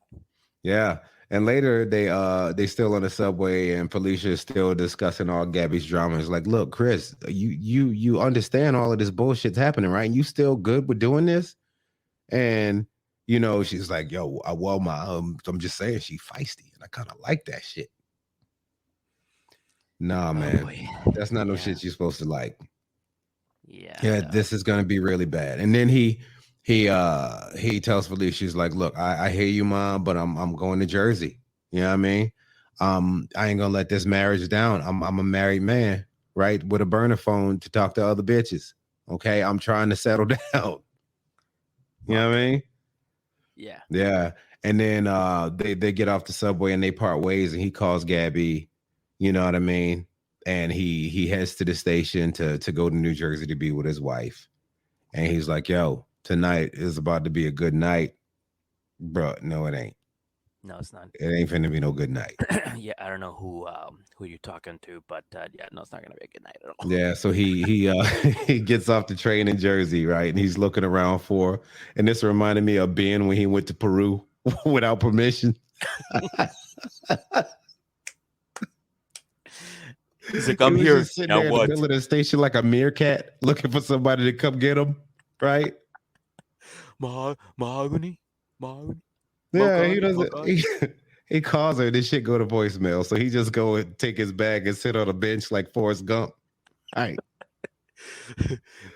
Yeah. And later they still on the subway and Felicia is still discussing all Gabby's drama. It's like, look, Chris, you understand all of this bullshit's happening, right? And you still good with doing this? And she's like, yo, well, I'm just saying she feisty, and I kind of like that shit. Nah, Oh man, boy. that's not no Yeah. shit you're supposed to like. Yeah. Yeah, No. this is gonna be really bad. And then he tells Felicia, she's like, look, I hear you, mom, but I'm going to Jersey. You know what I mean? I ain't gonna let this marriage down. I'm a married man, right? With a burner phone to talk to other bitches. Okay, I'm trying to settle down. You know what I mean? Yeah. Yeah. And then they get off the subway and they part ways and he calls Gabby, you know what I mean? And he heads to the station to go to New Jersey to be with his wife. And he's like, yo, tonight is about to be a good night. Bro, no, it ain't. No, it's not. It ain't finna be no good night. Yeah, I don't know who you're talking to, but yeah, no, it's not gonna be a good night at all. Yeah, so he he gets off the train in Jersey, right? And he's looking around for, and this reminded me of Ben when he went to Peru without permission. He's like, He I'm was here. just sitting Now there in the what? middle of the station like a meerkat looking for somebody to come get him, right? Mahogany? Mahogany? Yeah, he Mahogany? doesn't. Mahogany? He calls her, and this shit go to voicemail. So he just go and take his bag and sit on a bench like Forrest Gump. All right.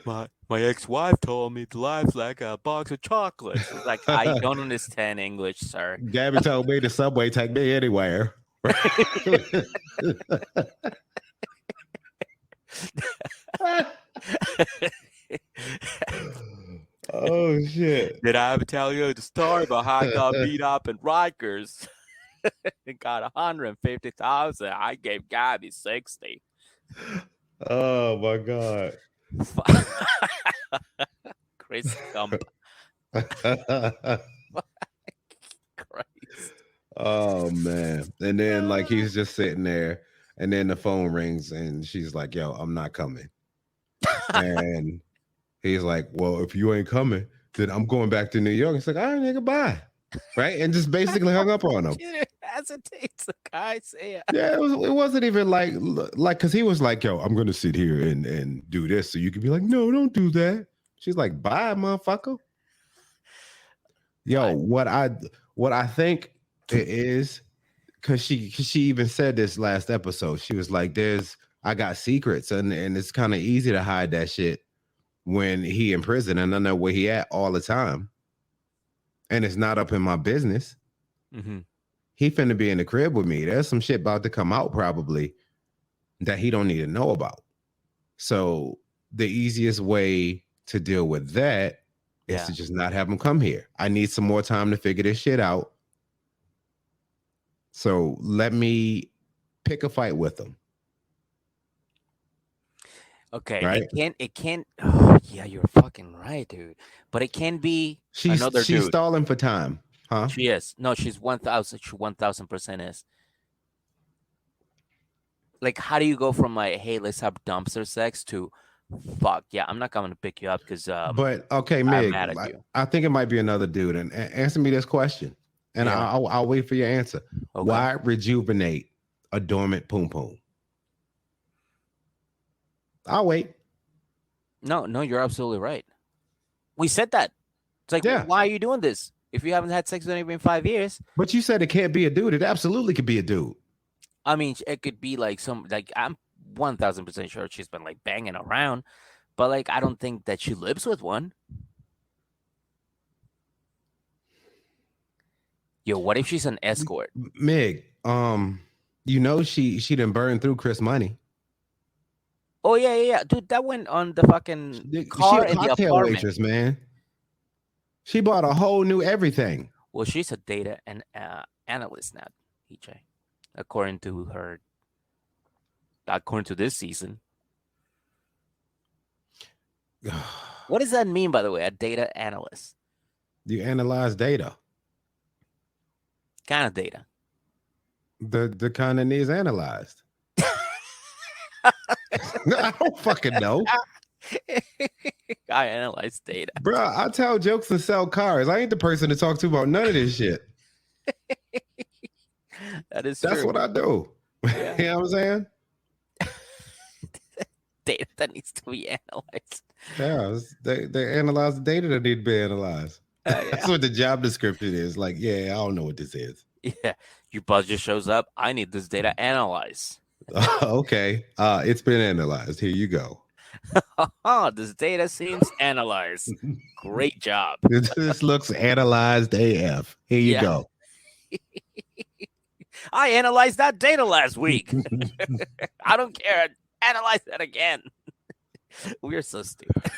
My ex-wife told me life's like a box of chocolates. It's like, I don't understand English, sir. Gabby told me the subway take me anywhere. Oh shit. Did I ever tell you the story about how I got beat up in Rikers? It got 150,000. I gave Gabby 60. Oh my god. Chris Gump. Christ. Oh man. And then like he's just sitting there and then the phone rings and she's like, yo, I'm not coming. And he's like, well, if you ain't coming, then I'm going back to New York. It's like, all right, nigga, bye. Right? And just basically hung up on him. She didn't hesitate to guy say it. Yeah, it wasn't even like because he was like, yo, I'm gonna sit here and do this. So you could be like, no, don't do that. She's like, bye, motherfucker. Yo, what I think it is, because she even said this last episode. She was like, I got secrets, and it's kind of easy to hide that shit when he in prison and I know where he at all the time. And it's not up in my business. Mm-hmm. He finna be in the crib with me. There's some shit about to come out probably that he don't need to know about. So the easiest way to deal with that is to just not have him come here. I need some more time to figure this shit out. So let me pick a fight with him. Okay, right? it can't. Oh, yeah, you're fucking right, dude. But it can be another She's dude. stalling for time, huh? She is. No, she's 1,000. She 1,000% is. Like, how do you go from like, hey, let's have dumpster sex to, fuck yeah, I'm not coming to pick you up because But okay, I'm Mig, mad at you. I think it might be another dude. And answer me this question, and Yeah. I'll wait for your answer. Okay. Why rejuvenate a dormant poom poom? I'll wait. No, you're absolutely right. We said that. It's like, Yeah. why are you doing this? If you haven't had sex with anybody in 5 years, But you said it can't be a dude. It absolutely could be a dude. I mean, it could be like I'm 1,000% sure she's been like banging around, but like I don't think that she lives with one. Yo, what if she's an escort? Mig, she done burned through Chris money. Oh yeah, yeah, yeah, dude, that went on the fucking She car a and the cocktail apartment. waitress, man. She bought a whole new everything. Well, she's a data and analyst now, EJ, according to her. According to this season, what does that mean, by the way? A data analyst, You analyze data. kind of data. The kind that needs analyzed. I don't fucking know. I analyze data. Bro, I tell jokes and sell cars. I ain't the person to talk to about none of this shit. That is That's true. what I do. Yeah. You know what I'm saying? Data that needs to be analyzed. Yeah, they analyze the data that need to be analyzed. Yeah. That's what the job description is. Like, yeah, I don't know what this is. Yeah. Your boss just shows up. I need this data analyzed. Okay. It's been analyzed. Here you go. This data seems analyzed. Great job. This looks analyzed AF. Here you Yeah. go. I analyzed that data last week. I don't care. Analyze that again. We're so stupid.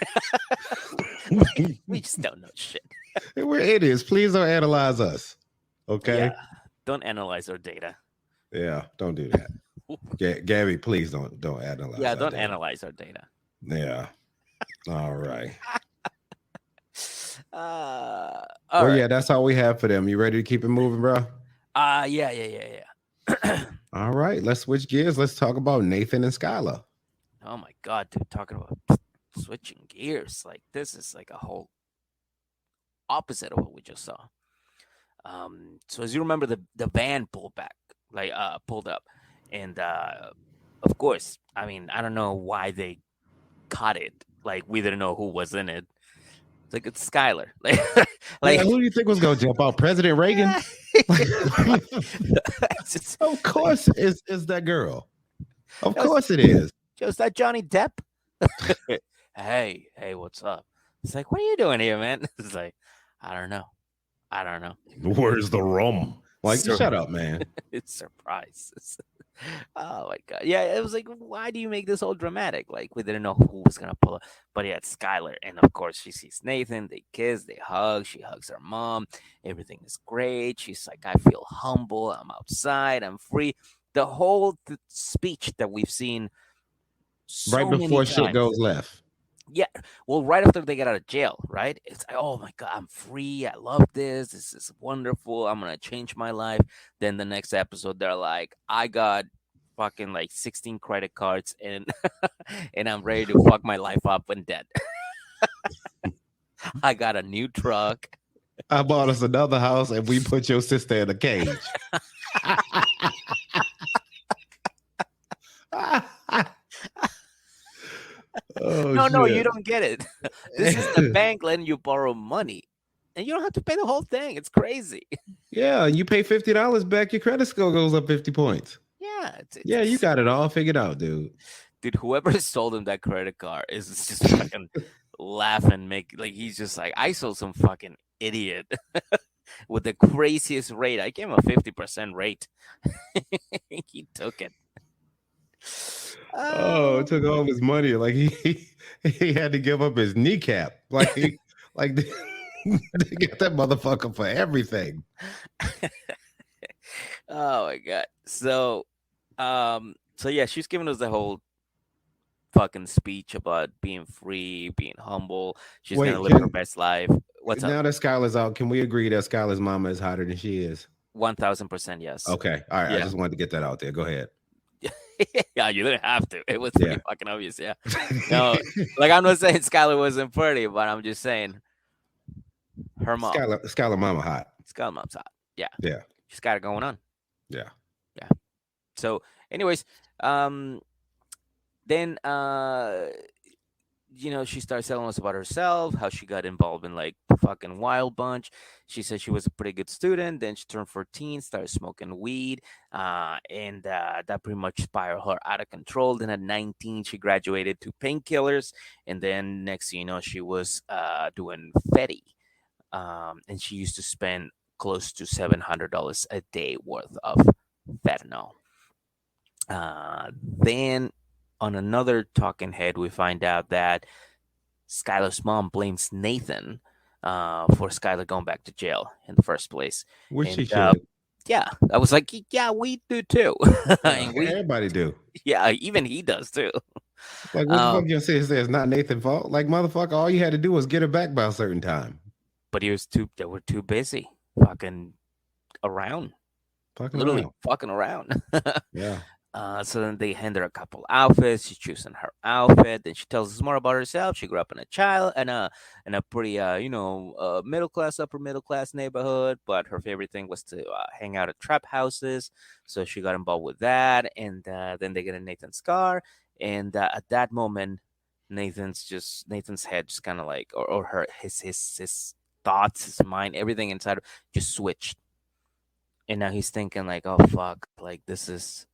We just don't know shit. We're idiots. Please don't analyze us. Okay. Yeah. Don't analyze our data. Yeah, don't do that. Gabby, please don't analyze. Yeah, our don't data. analyze our data. Yeah. All right. All Well, right. yeah, that's all we have for them. You ready to keep it moving, bro? Yeah. All right, let's switch gears. Let's talk about Nathan and Skyler. Oh my god, dude, talking about switching gears. Like this is like a whole opposite of what we just saw. So as you remember, the van pulled back, like pulled up, and of course, I mean, I don't know why they caught it. Like we didn't know who was in it. It's like it's Skyler. Like Who do you think was gonna jump out? President Reagan? just, Of course, it's that girl. Of course, it is. is that Johnny Depp? Hey, what's up? It's like, what are you doing here, man? It's like, I don't know. Where's the rum? Like, shut up, man. It's surprises. Oh my god. Yeah, it was like, why do you make this all dramatic? Like we didn't know who was gonna pull up. But yeah, it's Skyler. And of course she sees Nathan, they kiss, they hug, she hugs her mom, everything is great. She's like, I feel humble, I'm outside, I'm free. The whole speech that we've seen so Right many before shit times. goes left. Yeah, well, right after they get out of jail, right? It's like, oh my god, I'm free. I love this. This is wonderful. I'm gonna change my life. Then the next episode, they're like, I got fucking like 16 credit cards and and I'm ready to fuck my life up and dead. I got a new truck. I bought us another house and we put your sister in a cage. Oh, No, shit. you don't get it. This is the bank letting you borrow money. And you don't have to pay the whole thing. It's crazy. Yeah, you pay $50 back, your credit score goes up 50 points. Yeah. Yeah, you got it all figured out, dude. Dude, whoever sold him that credit card is just fucking laughing. Like he's just like, I sold some fucking idiot with the craziest rate. I gave him a 50% rate. He took it. Oh, it took all of his money. Like he had to give up his kneecap. Like they get that motherfucker for everything. Oh my god. So yeah, she's giving us the whole fucking speech about being free, being humble. She's gonna live her best life. What's now up? that Skylar's out, can we agree that Skylar's mama is hotter than she is? 1000% yes. Okay. All right. Yeah. I just wanted to get that out there. Go ahead. Yeah, you didn't have to. It was pretty fucking obvious. Yeah. No, like I'm not saying Skylar wasn't pretty, but I'm just saying her mom. Skylar mama hot. Skylar mom's hot. Yeah. Yeah. She's got it going on. Yeah. Yeah. So, anyways, then she starts telling us about herself, how she got involved in like the fucking Wild Bunch. She said she was a pretty good student. Then she turned 14, started smoking weed, and that pretty much spiraled her out of control. Then at 19, she graduated to painkillers, and then next thing you know, she was doing Fetty, and she used to spend close to $700 a day worth of fentanyl. Then, on another talking head, we find out that Skyler's mom blames Nathan for Skyler going back to jail in the first place. Which she And should. yeah, I was like, yeah, we do too. Yeah, And we, everybody do. yeah, even he does too. Like, what the fuck Um, you say? It's not Nathan's fault. Like, motherfucker, all you had to do was get her back by a certain time. but they were too busy fucking around, Fucking literally around. fucking around. Yeah. So then they hand her a couple outfits. She's choosing her outfit. Then she tells us more about herself. She grew up in a pretty middle class, upper middle class neighborhood. But her favorite thing was to hang out at trap houses. So she got involved with that. And then they get in Nathan's car. And at that moment, Nathan's head just kind of like, or her his thoughts, his mind, everything inside just switched. And now he's thinking like, oh fuck, like this is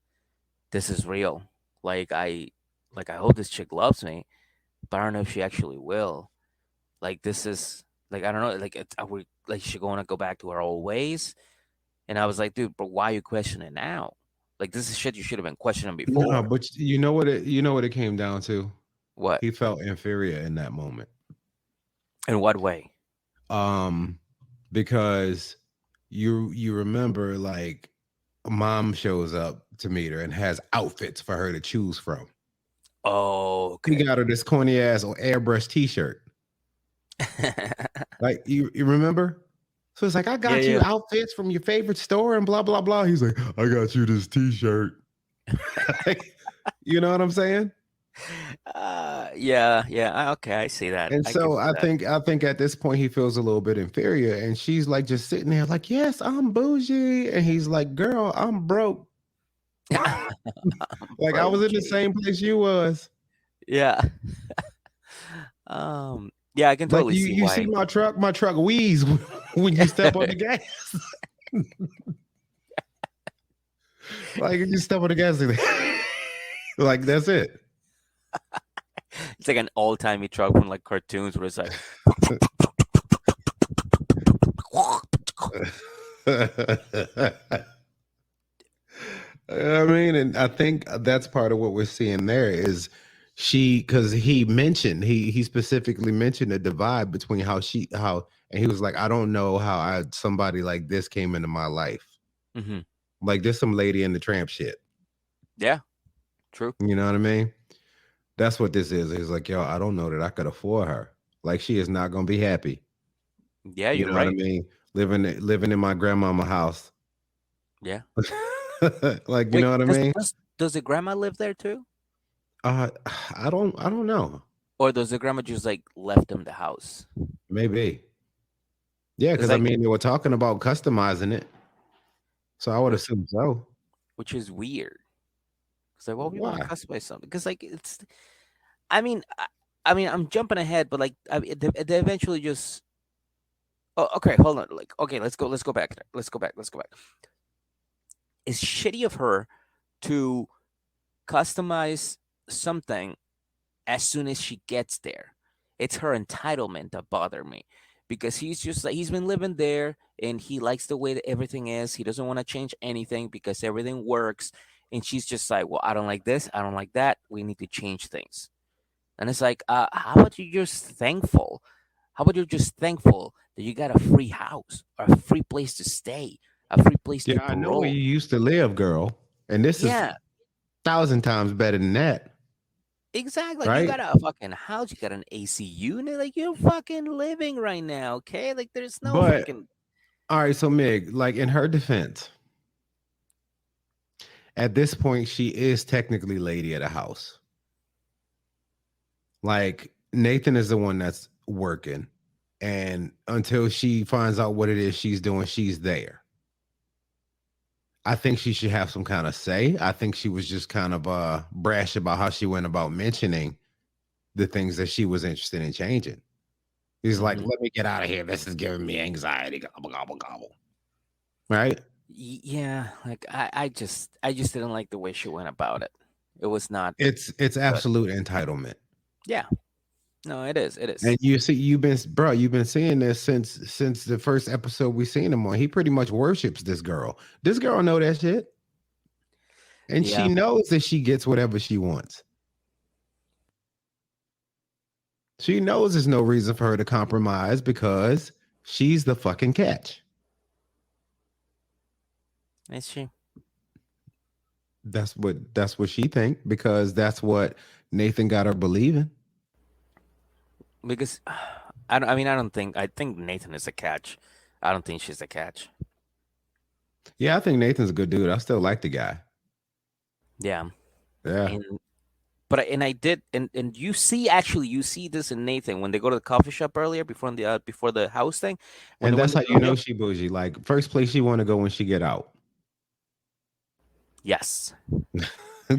real. Like I hope this chick loves me, but I don't know if she actually will. Like this is like I don't know. Like are we like she going to go back to her old ways? And I was like, dude, but why are you questioning now? Like this is shit you should have been questioning No, before. but you know what it came down to? What? He felt inferior in that moment. In what way? Um, because you remember, like, mom shows up to meet her and has outfits for her to choose from. Oh, He okay. got her this corny ass or airbrush t-shirt. Like, you remember? So it's like, I Yeah, got you yeah. outfits from your favorite store and blah blah blah. He's like, I got you this t-shirt. Like, you know what I'm saying? Yeah, yeah. Okay, I see that. And I can so see I think at this point he feels a little bit inferior, and she's like just sitting there like, yes, I'm bougie, and he's like, girl, I'm broke. that. Like, I Bro, was in the G. same place you was. Yeah. Yeah, I can Like, totally see you see why. my truck wheeze when you step on the gas. Like, you step on the gas, like that's it. It's like an old-timey truck from like cartoons where it's like I mean, and I think that's part of what we're seeing there is because he specifically mentioned a divide between and he was like, I don't know how somebody like this came into my life. Mhm. Like, there's some lady in the tramp shit. Yeah, true. You know what I mean? That's what this is. He's like, yo, I don't know that I could afford her. Like, she is not gonna be happy. Yeah, You you're know what I right. mean? Living in my grandmama house. Yeah. Like, you Wait, know what I does mean? does does the grandma live there too? Uh, I don't know. Or does the grandma just like left them the house? Maybe. Yeah, Cuz because I like mean they were talking about customizing it, so I would which assume so. which is weird. Cuz like why would you want to Why? customize something? Cuz like it's I mean I'm jumping ahead but like they eventually just. Oh, okay, hold on. Like okay, let's go back there. Let's go back. It's shitty of her to customize something as soon as she gets there. It's her entitlement that bother me because he's just like he's been living there and he likes the way that everything is. He doesn't want to change anything because everything works. And she's just like, well, I don't like this. I don't like that. We need to change things. And it's like, how about you just thankful? How about you're just thankful that you got a free house or a free place to stay, a free place Yeah, to I know where grow? you used to live, girl, and this is Yeah, 1,000 times better than that, exactly. Like you right? got a fucking house, you got an AC unit, like you're fucking living right now, okay? Like there's no But fucking. all right, so Meg, like, in her defense, at this point, she is technically lady of the house. Like, Nathan is the one that's working, and until she finds out what it is she's doing, she's there. I think she should have some kind of say. I think she was just kind of brash about how she went about mentioning the things that she was interested in changing. He's like, Mhm. let me get out of here. This is giving me anxiety. Gobble, gobble, gobble. Right? Yeah, like I just didn't like the way she went about it. It was not It's good. absolute entitlement. Yeah, No, it is. It And is. you see, you've been seeing this since the first episode we seen him on. He pretty much worships this girl. This girl know that shit, and she Yeah. knows that she gets whatever she wants. She knows there's no reason for her to compromise because she's the fucking catch. Is she? That's what she think because that's what Nathan got her believing. Because I mean, I don't think. I think Nathan is a catch. I don't think she's a catch. Yeah, I think Nathan's a good dude. I still like the guy. Yeah. Yeah. And and I did and you see this in Nathan when they go to the coffee shop earlier before the house thing when And they went that's to how the you know rodeo. she bougie. Like first place she want to go when she get out. Yes.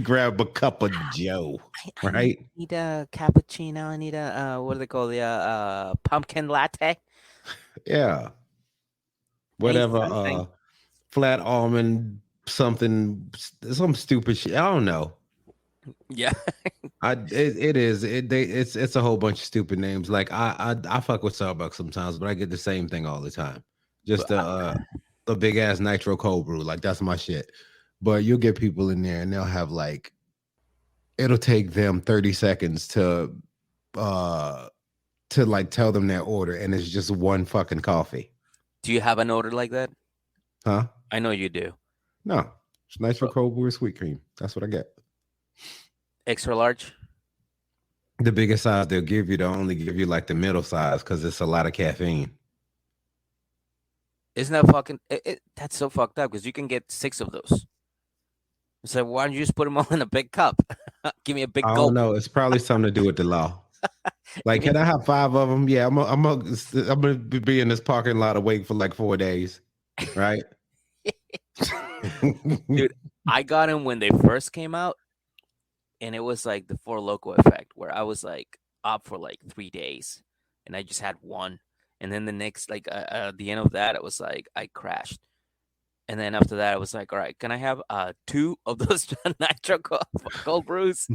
Grab a cup of Joe, I right? need a cappuccino. I need a what do they call the pumpkin latte? Yeah. Ain't Whatever something. flat almond something some stupid shit. I don't know. Yeah. It's a whole bunch of stupid names. Like I fuck with Starbucks sometimes, but I get the same thing all the time. But Just a big ass nitro cold brew. Like that's my shit. But you'll get people in there and they'll have like it'll take them 30 seconds uh to like tell them their order and it's just one fucking coffee. do you have an order like that? Huh? I know you do. No. It's nitro But cold brew with sweet cream. That's what I get. extra large? The biggest size they'll give you, they'll only give you like the middle size because it's a lot of caffeine. Isn't that fucking that's so fucked up because you can get 6 of those. So why don't you just put them all in a big cup? Give me a big I don't gulp. know. It's probably something to do with the law. Like, Give me can I have 5 of them? Yeah, I'm gonna be in this parking lot awake for like 4 days, right? dude, I got them when they first came out, and it was like the Four Loco effect, where I was like up for like 3 days, and I just had one, and then the next, like at the end of that, it was like I crashed, and then after that, I was like, all right, can I have 2 of those nitro cold brews?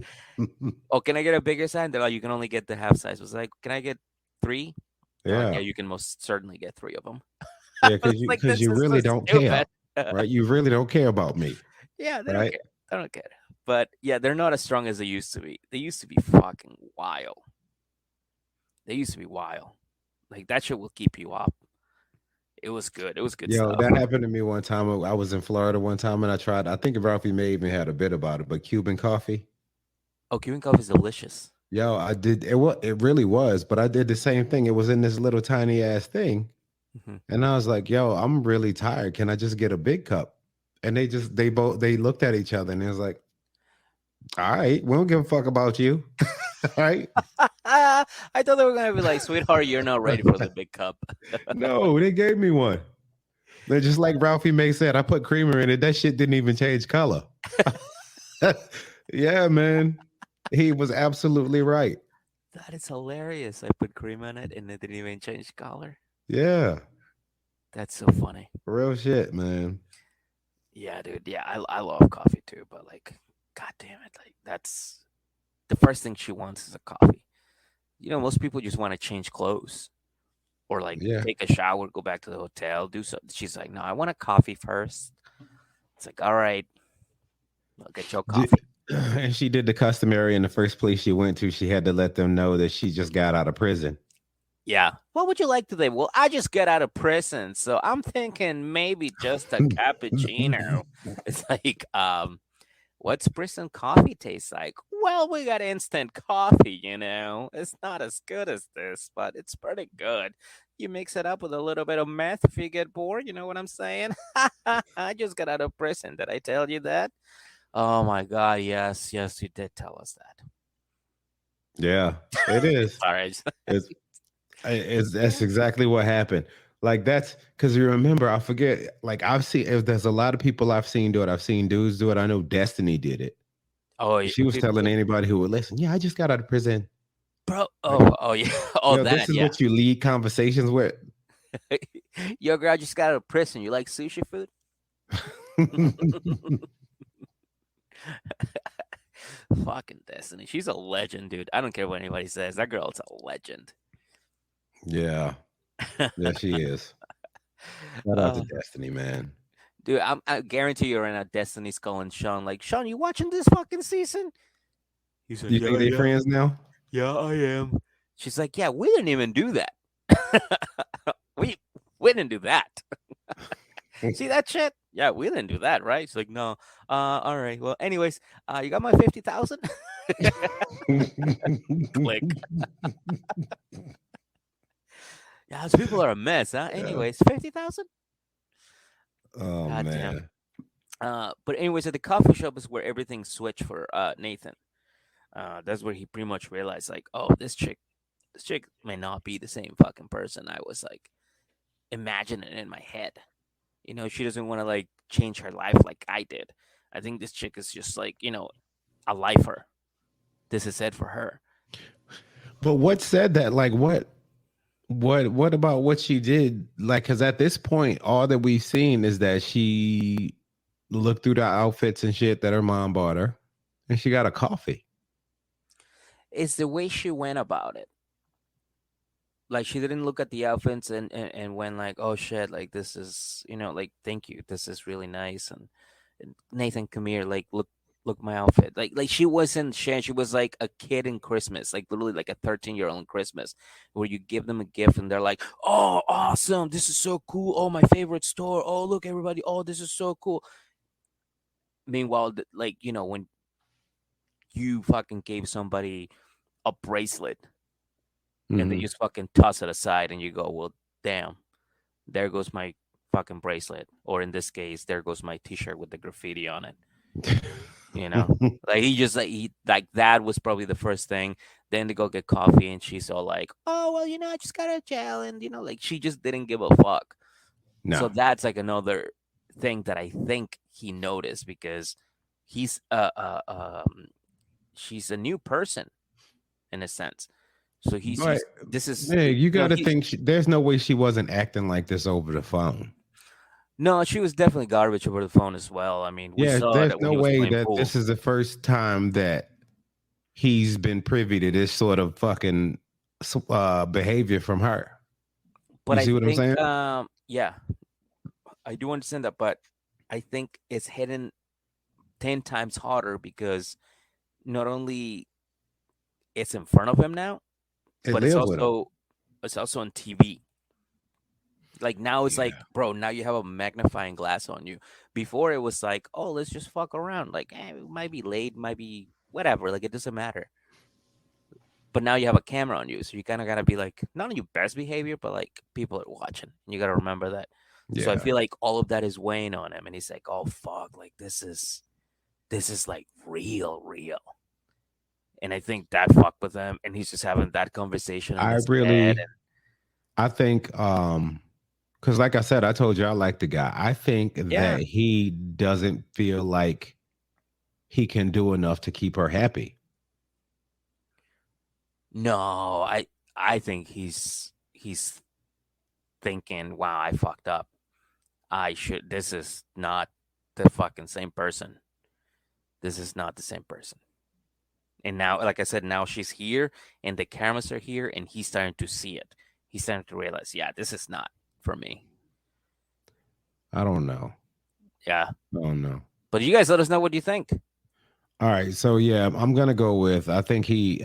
Oh, can I get a bigger size? They're like, you can only get the half size. I was like, can I get 3? They're like, Yeah, yeah, you can most certainly get 3 of them. I yeah, was because you like, because this you is so really don't care, stupid. right? You really don't care about me, Yeah, they don't right? care. They don't care. But yeah, they're not as strong as they used to be. They used to be fucking wild. They used to be wild. Like that shit will keep you up. It was good. It was good Yo, stuff. that happened to me one time. I was in Florida one time and I tried. I think Ralphie may even had a bit about it, but Cuban coffee. Oh, Cuban coffee is delicious. Yo, I did it. It really was, but I did the same thing. It was in this little tiny ass thing, Hmm. and I was like, "Yo, I'm really tired. Can I just get a big cup?" And they looked at each other and it was like, "All right, we don't give a fuck about you, all right?" I thought they were gonna be like, sweetheart, you're not ready for the big cup. No, they gave me one. They're just like Ralphie May said. I put creamer in it. That shit didn't even change color. Yeah, man, he was absolutely right. That is hilarious. I put cream on it and it didn't even change color. Yeah, That's so funny. real shit, man. Yeah, dude. Yeah, I love coffee too, but like, god damn it, like that's the first thing she wants is a coffee. Most people just want to change clothes or like Yeah. take a shower, go back to the hotel, do something. She's like, no, I want a coffee first. It's like, all right, I'll get your Did, coffee. and she did the customary in the first place she went to. She had to let them know that she just got out of prison. Yeah. What would you like today? Well, I just got out of prison, so I'm thinking maybe just a cappuccino. It's like, what's prison coffee taste like? Well, we got instant coffee. It's not as good as this, but it's pretty good. You mix it up with a little bit of meth if you get bored. You know what I'm saying? I just got out of prison. Did I tell you that? Oh my God. Yes. Yes, you did tell us that. Yeah, it is. Sorry. It's, it's that's exactly what happened. Like that's because you remember, I forget. Like I've seen, if there's a lot of people I've seen do it. I've seen dudes do it. I know Destiny did it. Oh, She was dude, telling anybody who would listen, "Yeah, I just got out of prison." bro. Like, Oh, yeah. Oh, yo, this that. is Yeah. what you lead conversations with. Yo, girl, I just got out of prison. You like sushi food? Fucking Destiny. She's a legend, dude. I don't care what anybody says. That girl's a legend. Yeah. Yeah, she is. Shout out to uh, Destiny, man. dude, I guarantee you're in a Destiny's calling Sean. Like, Sean, you watching this fucking season? He's Do like, you yeah, think they yeah, friends now? yeah, I am. She's like, yeah, we didn't even do that. we we didn't do that. See that shit? Yeah, we didn't do that, right? She's like, no. All right. Well, anyways, you got my 50,000? Click. Yeah, those people are a mess, huh? Yeah. Anyways, 50,000? Oh God damn. man. But anyways, at the coffee shop is where everything switched for Nathan. That's where he pretty much realized, like, oh, this chick may not be the same fucking person I was like imagining in my head. You know, she doesn't want to like change her life like I did. I think this chick is just like, a lifer. This is it for her. But what said that? Like what about what she did? Like, cause at this point, all that we've seen is that she looked through the outfits and shit that her mom bought her, and she got a coffee. It's the way she went about it. Like she didn't look at the outfits and went like, oh shit, like this is, like thank you, this is really nice. And Nathan, come here, like look my outfit. Like she wasn't sharing. She was like a kid in Christmas, like literally like a 13-year-old in Christmas, where you give them a gift and they're like, oh awesome, this is so cool. Oh, my favorite store. Oh, look everybody. Oh, this is so cool. Meanwhile, like when you fucking gave somebody a bracelet and they Mhm. just fucking toss it aside and you go, well, damn, there goes my fucking bracelet. Or in this case, there goes my t-shirt with the graffiti on it. You know? Like he just like that was probably the first thing. Then they go get coffee and she's all like, oh well, I just got a gel and like she just didn't give a fuck. So No. that's like another thing that I think he noticed because he's she's a new person in a sense. So But this is man, you got to he's think there's no way she wasn't acting like this over the phone. no, she was definitely garbage over the phone as well. I mean, we Yeah, saw there's that when no he was way playing that pool. this is the first time that he's been privy to this sort of fucking behavior from her. But You I see what I'm think, saying? yeah, I do understand that, but I think it's hitting 10 times harder because not only it's in front of him now, It but lives with him. it's also on TV. Like now it's like, Yeah. bro, now you have a magnifying glass on you. Before it was like, oh, let's just fuck around. Like, it might be late, might be whatever. Like it doesn't matter. But now you have a camera on you, so you kind of gotta be like not on your best behavior, but like people are watching, and you gotta remember that. So I Yeah. feel like all of that is weighing on him, and he's like, "Oh fuck, like this is like real, real." And I think that fucked with him, and he's just having that conversation in I his head. really I think because like I said, I told you I like the guy. I think Yeah, that he doesn't feel like he can do enough to keep her happy. no, I think he's thinking, "Wow, I fucked up. I should. This is not the fucking same person. This is not the same person." And now, like I said, now she's here and the cameras are here and he's starting to see it. He's starting to realize, yeah, this is not for me. I don't know. Yeah. I don't know. But you guys let us know what you think. All right, so yeah, I'm gonna go with. I think he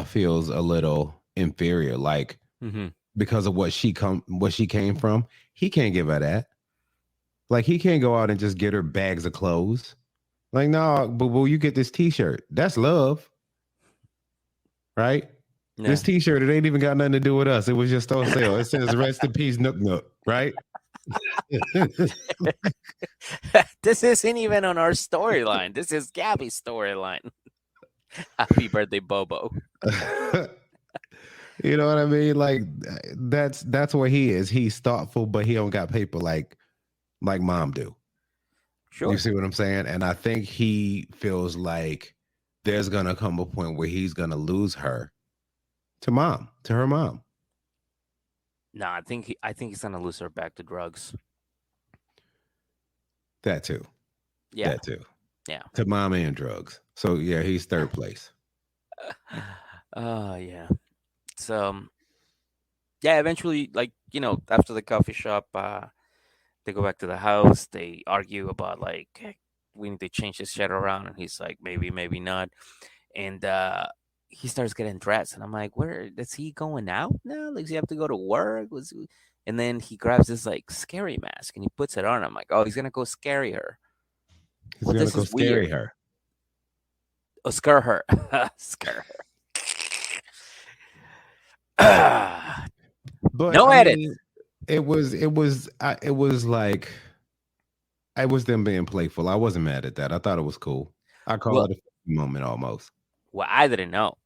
feels a little inferior, like Mm-hmm. because of what she came from. He can't give her that. Like he can't go out and just get her bags of clothes. Like no, but will you get this T-shirt? That's love, right? Yeah. This T-shirt, it ain't even got nothing to do with us. It was just on sale. It says "Rest in peace, Nook Nook," right? This isn't even on our storyline. This is Gabby's storyline. Happy birthday, Bobo. You know what I mean? Like that's what he is. He's thoughtful, but he don't got paper like mom do. You Sure. see what I'm saying? And I think he feels like there's gonna come a point where he's gonna lose her to her mom. No, I think he's gonna lose her back to drugs. That too. Yeah. That too. Yeah. To mom and drugs. So yeah, he's third place. Oh yeah. So yeah, eventually, like after the coffee shop, they go back to the house. They argue about like, "Hey, we need to change this shit around," and he's like, maybe, maybe not. And he starts getting dressed, and I'm like, where is he going out now? Like, does he have to go to work? And then he grabs this like scary mask and he puts it on. I'm like, oh, he's gonna go scary her. He's Well, gonna this go is weird. scary her. Oh, scare her, scare her. But No I edit. mean, it was like it was them being playful. I wasn't mad at that. I thought it was cool. I call Well, it a moment almost. well, I didn't know.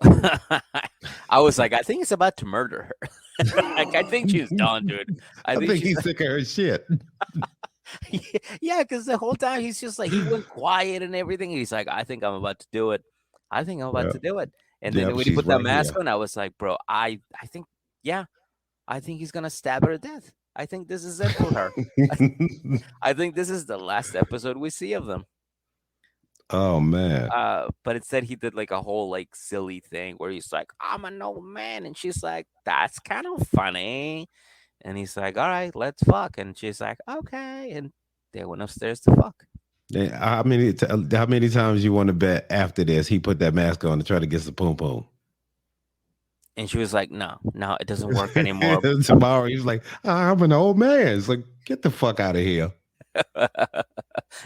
I was like, I think he's about to murder her. Like, I think she's done, dude. I I think think she's he's sick of her shit. yeah, because the whole time he's just like he went quiet and everything. And he's like, I think I'm about to do it. I think I'm about Yeah. to do it. And then Yep, when he she's put that right here. mask on, I was like, bro, I think yeah, I think he's gonna stab her to death. I think this is it for her. I, I think this is the last episode we see of them. Oh man. But instead he did like a whole like silly thing where he's like, I'm an old man, and she's like, that's kind of funny. And he's like, all right, let's fuck. And she's like, okay. And they went upstairs to fuck. How many times you want to bet after this he put that mask on to try to get some poom poom? And she was like, no, no, it doesn't work anymore. Tomorrow he's like, I'm an old man. It's like, get the fuck out of here.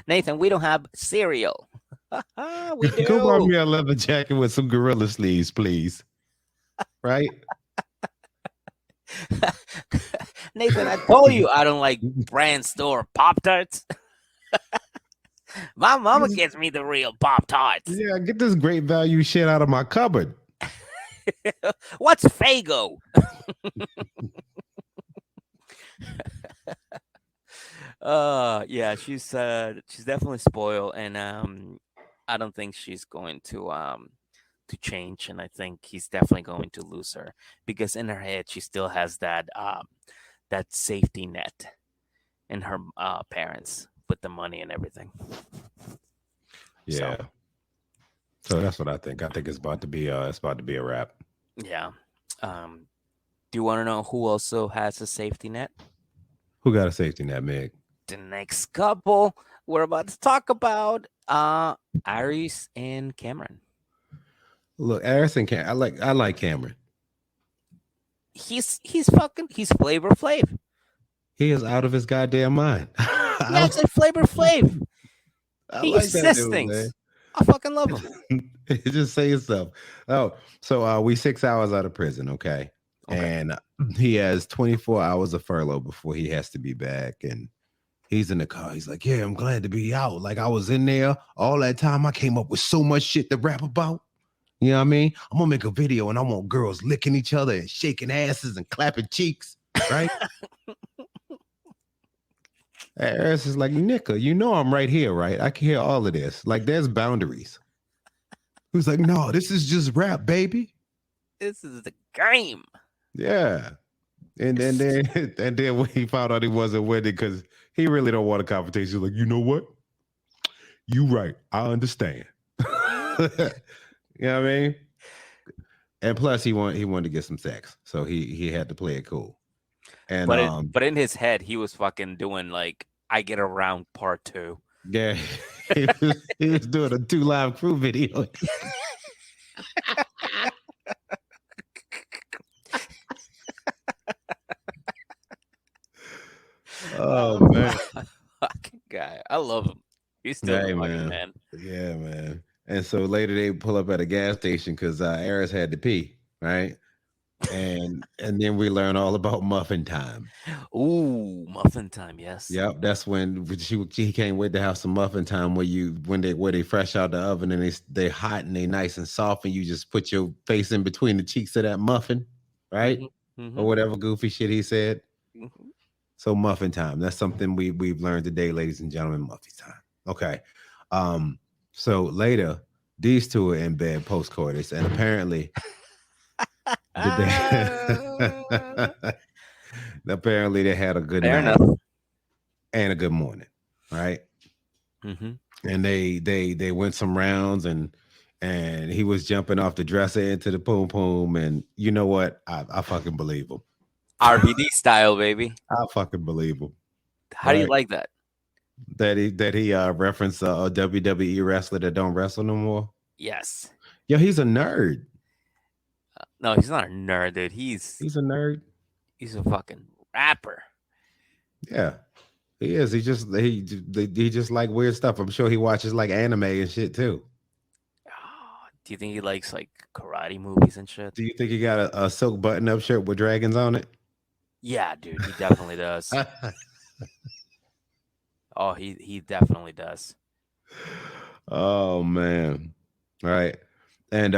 Nathan, we don't have cereal. We Go buy do. me a leather jacket with some gorilla sleeves, please. Right? Nathan, I told you I don't like brand store Pop Tarts. My mama gets me the real Pop Tarts. Yeah, get this great value shit out of my cupboard. What's Fago? Yeah, she's definitely spoiled, and I don't think she's going to change, and I think he's definitely going to lose her because in her head she still has that safety net in her parents with the money and everything. So Yeah. So that's what I think. I think it's about to be a wrap. yeah, do you want to know who also has a safety net? Who got a safety net, Meg? The next couple we're about to talk about, Aris and Cameron. Look, Harrison can I like Cameron. He's Flavor Flav. He is out of his goddamn mind. He acts like Flavor Flav. I He like that says dude, man. things. I fucking love him. Just say stuff. Oh, so we 6 hours out of prison, okay? Okay. And he has 24 hours of furlough before he has to be back. And he's in the car. He's like, yeah, I'm glad to be out. Like I was in there all that time. I came up with so much shit to rap about. You know what I mean? I'm gonna make a video and I want girls licking each other and shaking asses and clapping cheeks, right? Aris is like, Nicka, you know I'm right here, right? I can hear all of this. Like, there's boundaries. Who's like, no, this is just rap, baby. This is the game. Yeah. And then and then when he found out he wasn't winning because he really don't want a confrontation, he's like, you know what? You right. I understand. You know what I mean? And plus he wanted to get some sex. So he had to play it cool. And But in his head, he was fucking doing like I Get Around Part 2. yeah, he was doing a 2 Live Crew video. Oh man. Fucking guy. I love him. He's still Hey the fucking man. man. Yeah, man. And so later they pull up at a gas station because Aris had to pee, right? And then we learn all about muffin time. Ooh, muffin time, yes. Yep, that's when she can't wait to have some muffin time where they fresh out the oven and they hot and they nice and soft and you just put your face in between the cheeks of that muffin, right? Hmm. Or Hmm. whatever goofy shit he said. Hmm. So muffin time. That's something we've learned today, ladies and gentlemen. Muffin time. Okay. Um. So later, these two are in bed post coitus, and apparently, did Ah, they? Apparently, they had a good fair night enough. and a good morning, right? Hmm. And they went some rounds, and and he was jumping off the dresser into the poom poom. And you know what? I fucking believe him. RVD style, baby. I fucking believe him. How do you Right? like that? That he referenced a WWE wrestler that don't wrestle no more. Yes. Yo, he's a nerd. No, he's not a nerd, dude. He's a nerd. He's a fucking rapper. Yeah, he is. He just like weird stuff. I'm sure he watches like anime and shit too. Do you think he likes like karate movies and shit? Do you think he got a silk button up shirt with dragons on it? Yeah, dude, he definitely does. Oh, he definitely does. Oh man. Right. And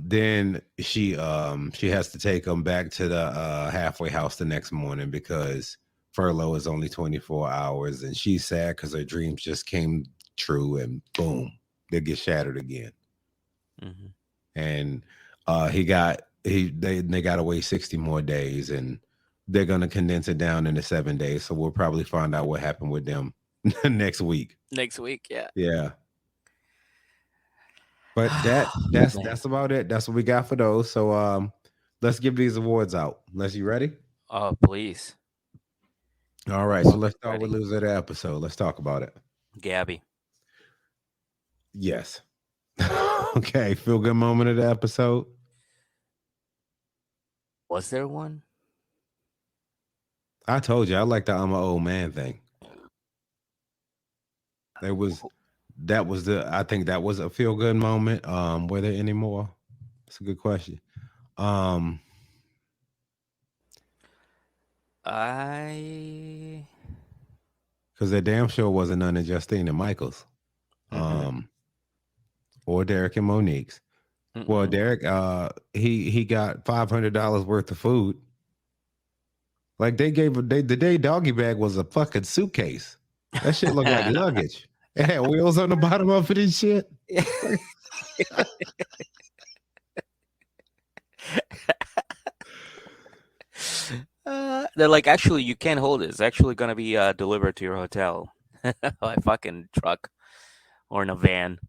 then she has to take him back to the halfway house the next morning because furlough is only 24 hours, and she's sad because her dreams just came true, and boom, they get shattered again. Hmm. And they got to wait 60 more days, and they're gonna condense it down into 7 days. So we'll probably find out what happened with them next week. Next week, yeah. Yeah. But that's Man. that's about it. That's what we got for those. So let's give these awards out. Les, you ready? Oh, please. All right. So let's start with Ready. loser of the episode. Let's talk about it. Gabby. Yes. Okay. Feel good moment of the episode. Was there one? I told you I like the I'm an old man thing. There was that was the I think that was a feel good moment. Were there any more? That's a good question. Um I. because there damn sure wasn't none of Justine and Michael's. Mm-mm, Um or Derek and Monique's. Well, mm-mm. Derek, he got $500 worth of food. Like they gave the day doggy bag was a fucking suitcase. That shit looked like luggage. It had wheels on the bottom of it and shit. They're like, actually, you can't hold it. It's actually gonna be delivered to your hotel by fucking truck or in a van.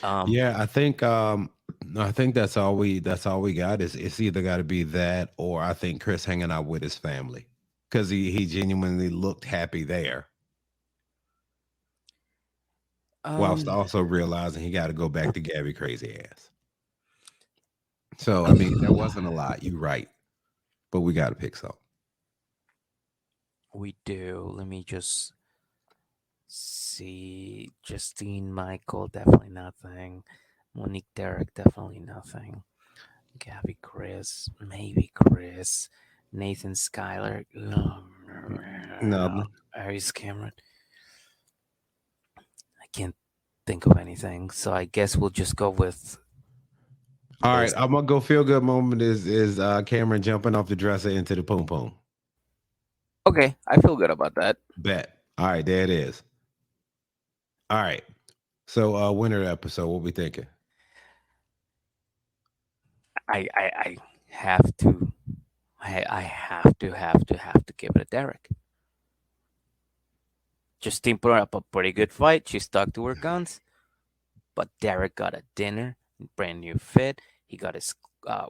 Yeah, I think that's all we got is it's either got to be that or I think Chris hanging out with his family because he genuinely looked happy there, whilst um, also realizing he got to go back to Gabby crazy ass. So I mean, that wasn't a lot. You right, but we got to pick some. we do. Let me just see. Justine, Michael, definitely nothing. Monique, Derek, definitely nothing. Gabby, Chris, maybe Chris. Nathan, Skyler, No. Aris, Cameron. I can't think of anything, so I guess we'll just go with All right, those. I'm gonna go. Feel good moment is Cameron jumping off the dresser into the poom poom. Okay, I feel good about that. Bet. All right, there it is. All right. So winter episode, what we thinking? I have to. I have to give it a Derek. Justine put up a pretty good fight. She stuck to her guns, but Derek got a dinner, brand new fit. He got his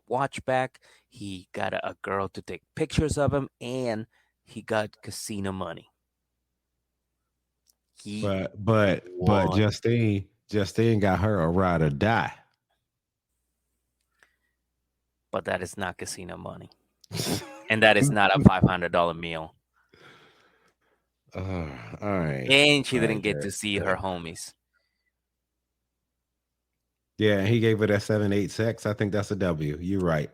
watch back. He got a girl to take pictures of him, and he got casino money. He But won, Justine got her a ride or die. but that is not casino money, and that is not a $500 meal. Uh, all right. And she All didn't right, get Derek. to see her homies. Yeah, he gave her that 7-8 sex. I think that's a W. You're right.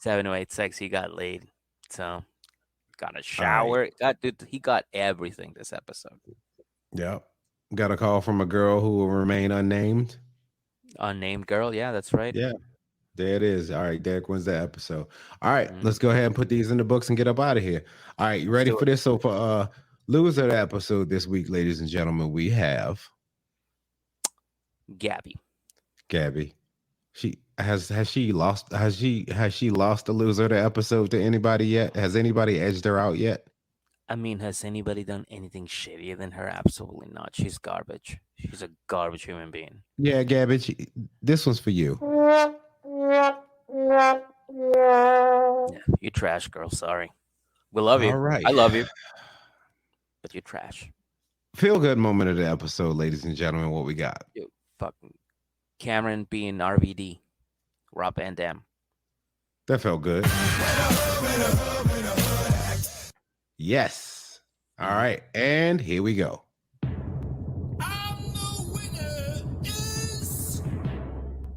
7 or 8 sex, he got laid. So got a All right. shower. Dude, he got everything this episode. Yep. Got a call from a girl who will remain unnamed. Unnamed girl, yeah, that's right. Yeah. There it is. All right, Derek wins that episode. All right, Mhm. let's go ahead and put these in the books and get up out of here. All right, you Let's ready do for it. this? So for loser of the episode this week, ladies and gentlemen, we have Gabby. Gabby. She has she lost the loser of the episode to anybody yet? Has anybody edged her out yet? I mean, has anybody done anything shittier than her? Absolutely not. She's garbage. She's a garbage human being. Yeah, Gabby, this one's for you. Yeah, you trash, girl. Sorry. We love All you. right. I love you, but you trash. Feel good moment of the episode, ladies and gentlemen. What we got? You fucking Cameron being RVD. Rob Van Dam. That felt good. Yes. All Mm-hmm. right. And here we go.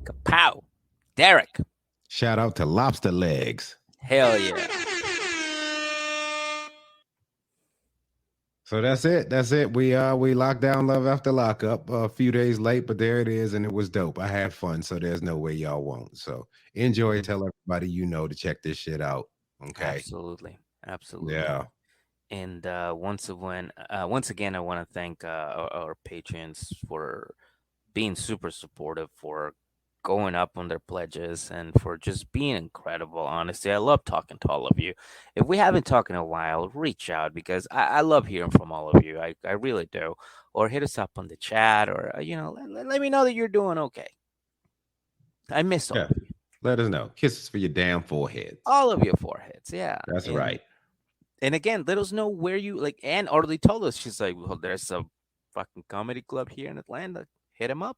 Kapow. Derek. Shout out to Lobster Legs. Hell yeah. So that's it. That's it. We locked down Love After Lockup a few days late, but there it is, and it was dope. I had fun, so there's no way y'all won't. So enjoy. Mhm. Tell everybody you know to check this shit out. Okay. Absolutely. Absolutely. Yeah. And once again, I want to thank our patrons for being super supportive, for going up on their pledges, and for just being incredible. Honestly, I love talking to all of you. If we haven't talked in a while, reach out because I love hearing from all of you. I really do. Or hit us up on the chat, or let me know that you're doing okay. I miss all Yeah. of you, Let us know. Kisses for your damn foreheads. all of your foreheads. Yeah, That's right. and again, let us know where you like. Anne already told us. She's like, well, there's a fucking comedy club here in Atlanta. Hit him up.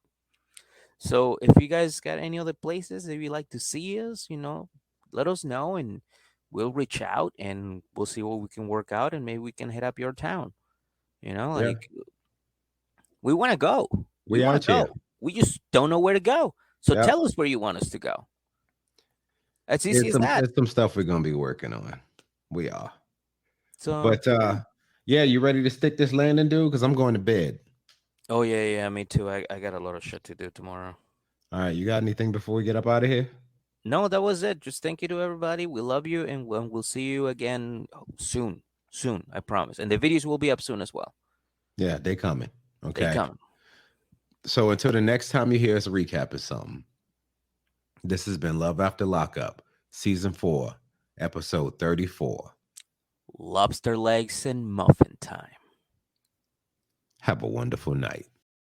So if you guys got any other places that you like to see us, let us know and we'll reach out and we'll see what we can work out and maybe we can hit up your town. Yeah. Like we want to go. We We want to out here. go. We just don't know where to go. So Yep. tell us where you want us to go. As easy as that. It's some stuff we're gonna be working on. We are. So But yeah. yeah, you ready to stick this landing, dude? Because I'm going to bed. Oh yeah, me too. I got a lot of shit to do tomorrow. All right, you got anything before we get up out of here? No, that was it. Just thank you to everybody. We love you, and we'll see you again soon. Soon, I promise. And the videos will be up soon as well. Yeah, they coming. They Okay. come. So until the next time you hear us recap of something, this has been Love After Lockup, Season 4, Episode 34. Lobster legs and muffin time. Have a wonderful night.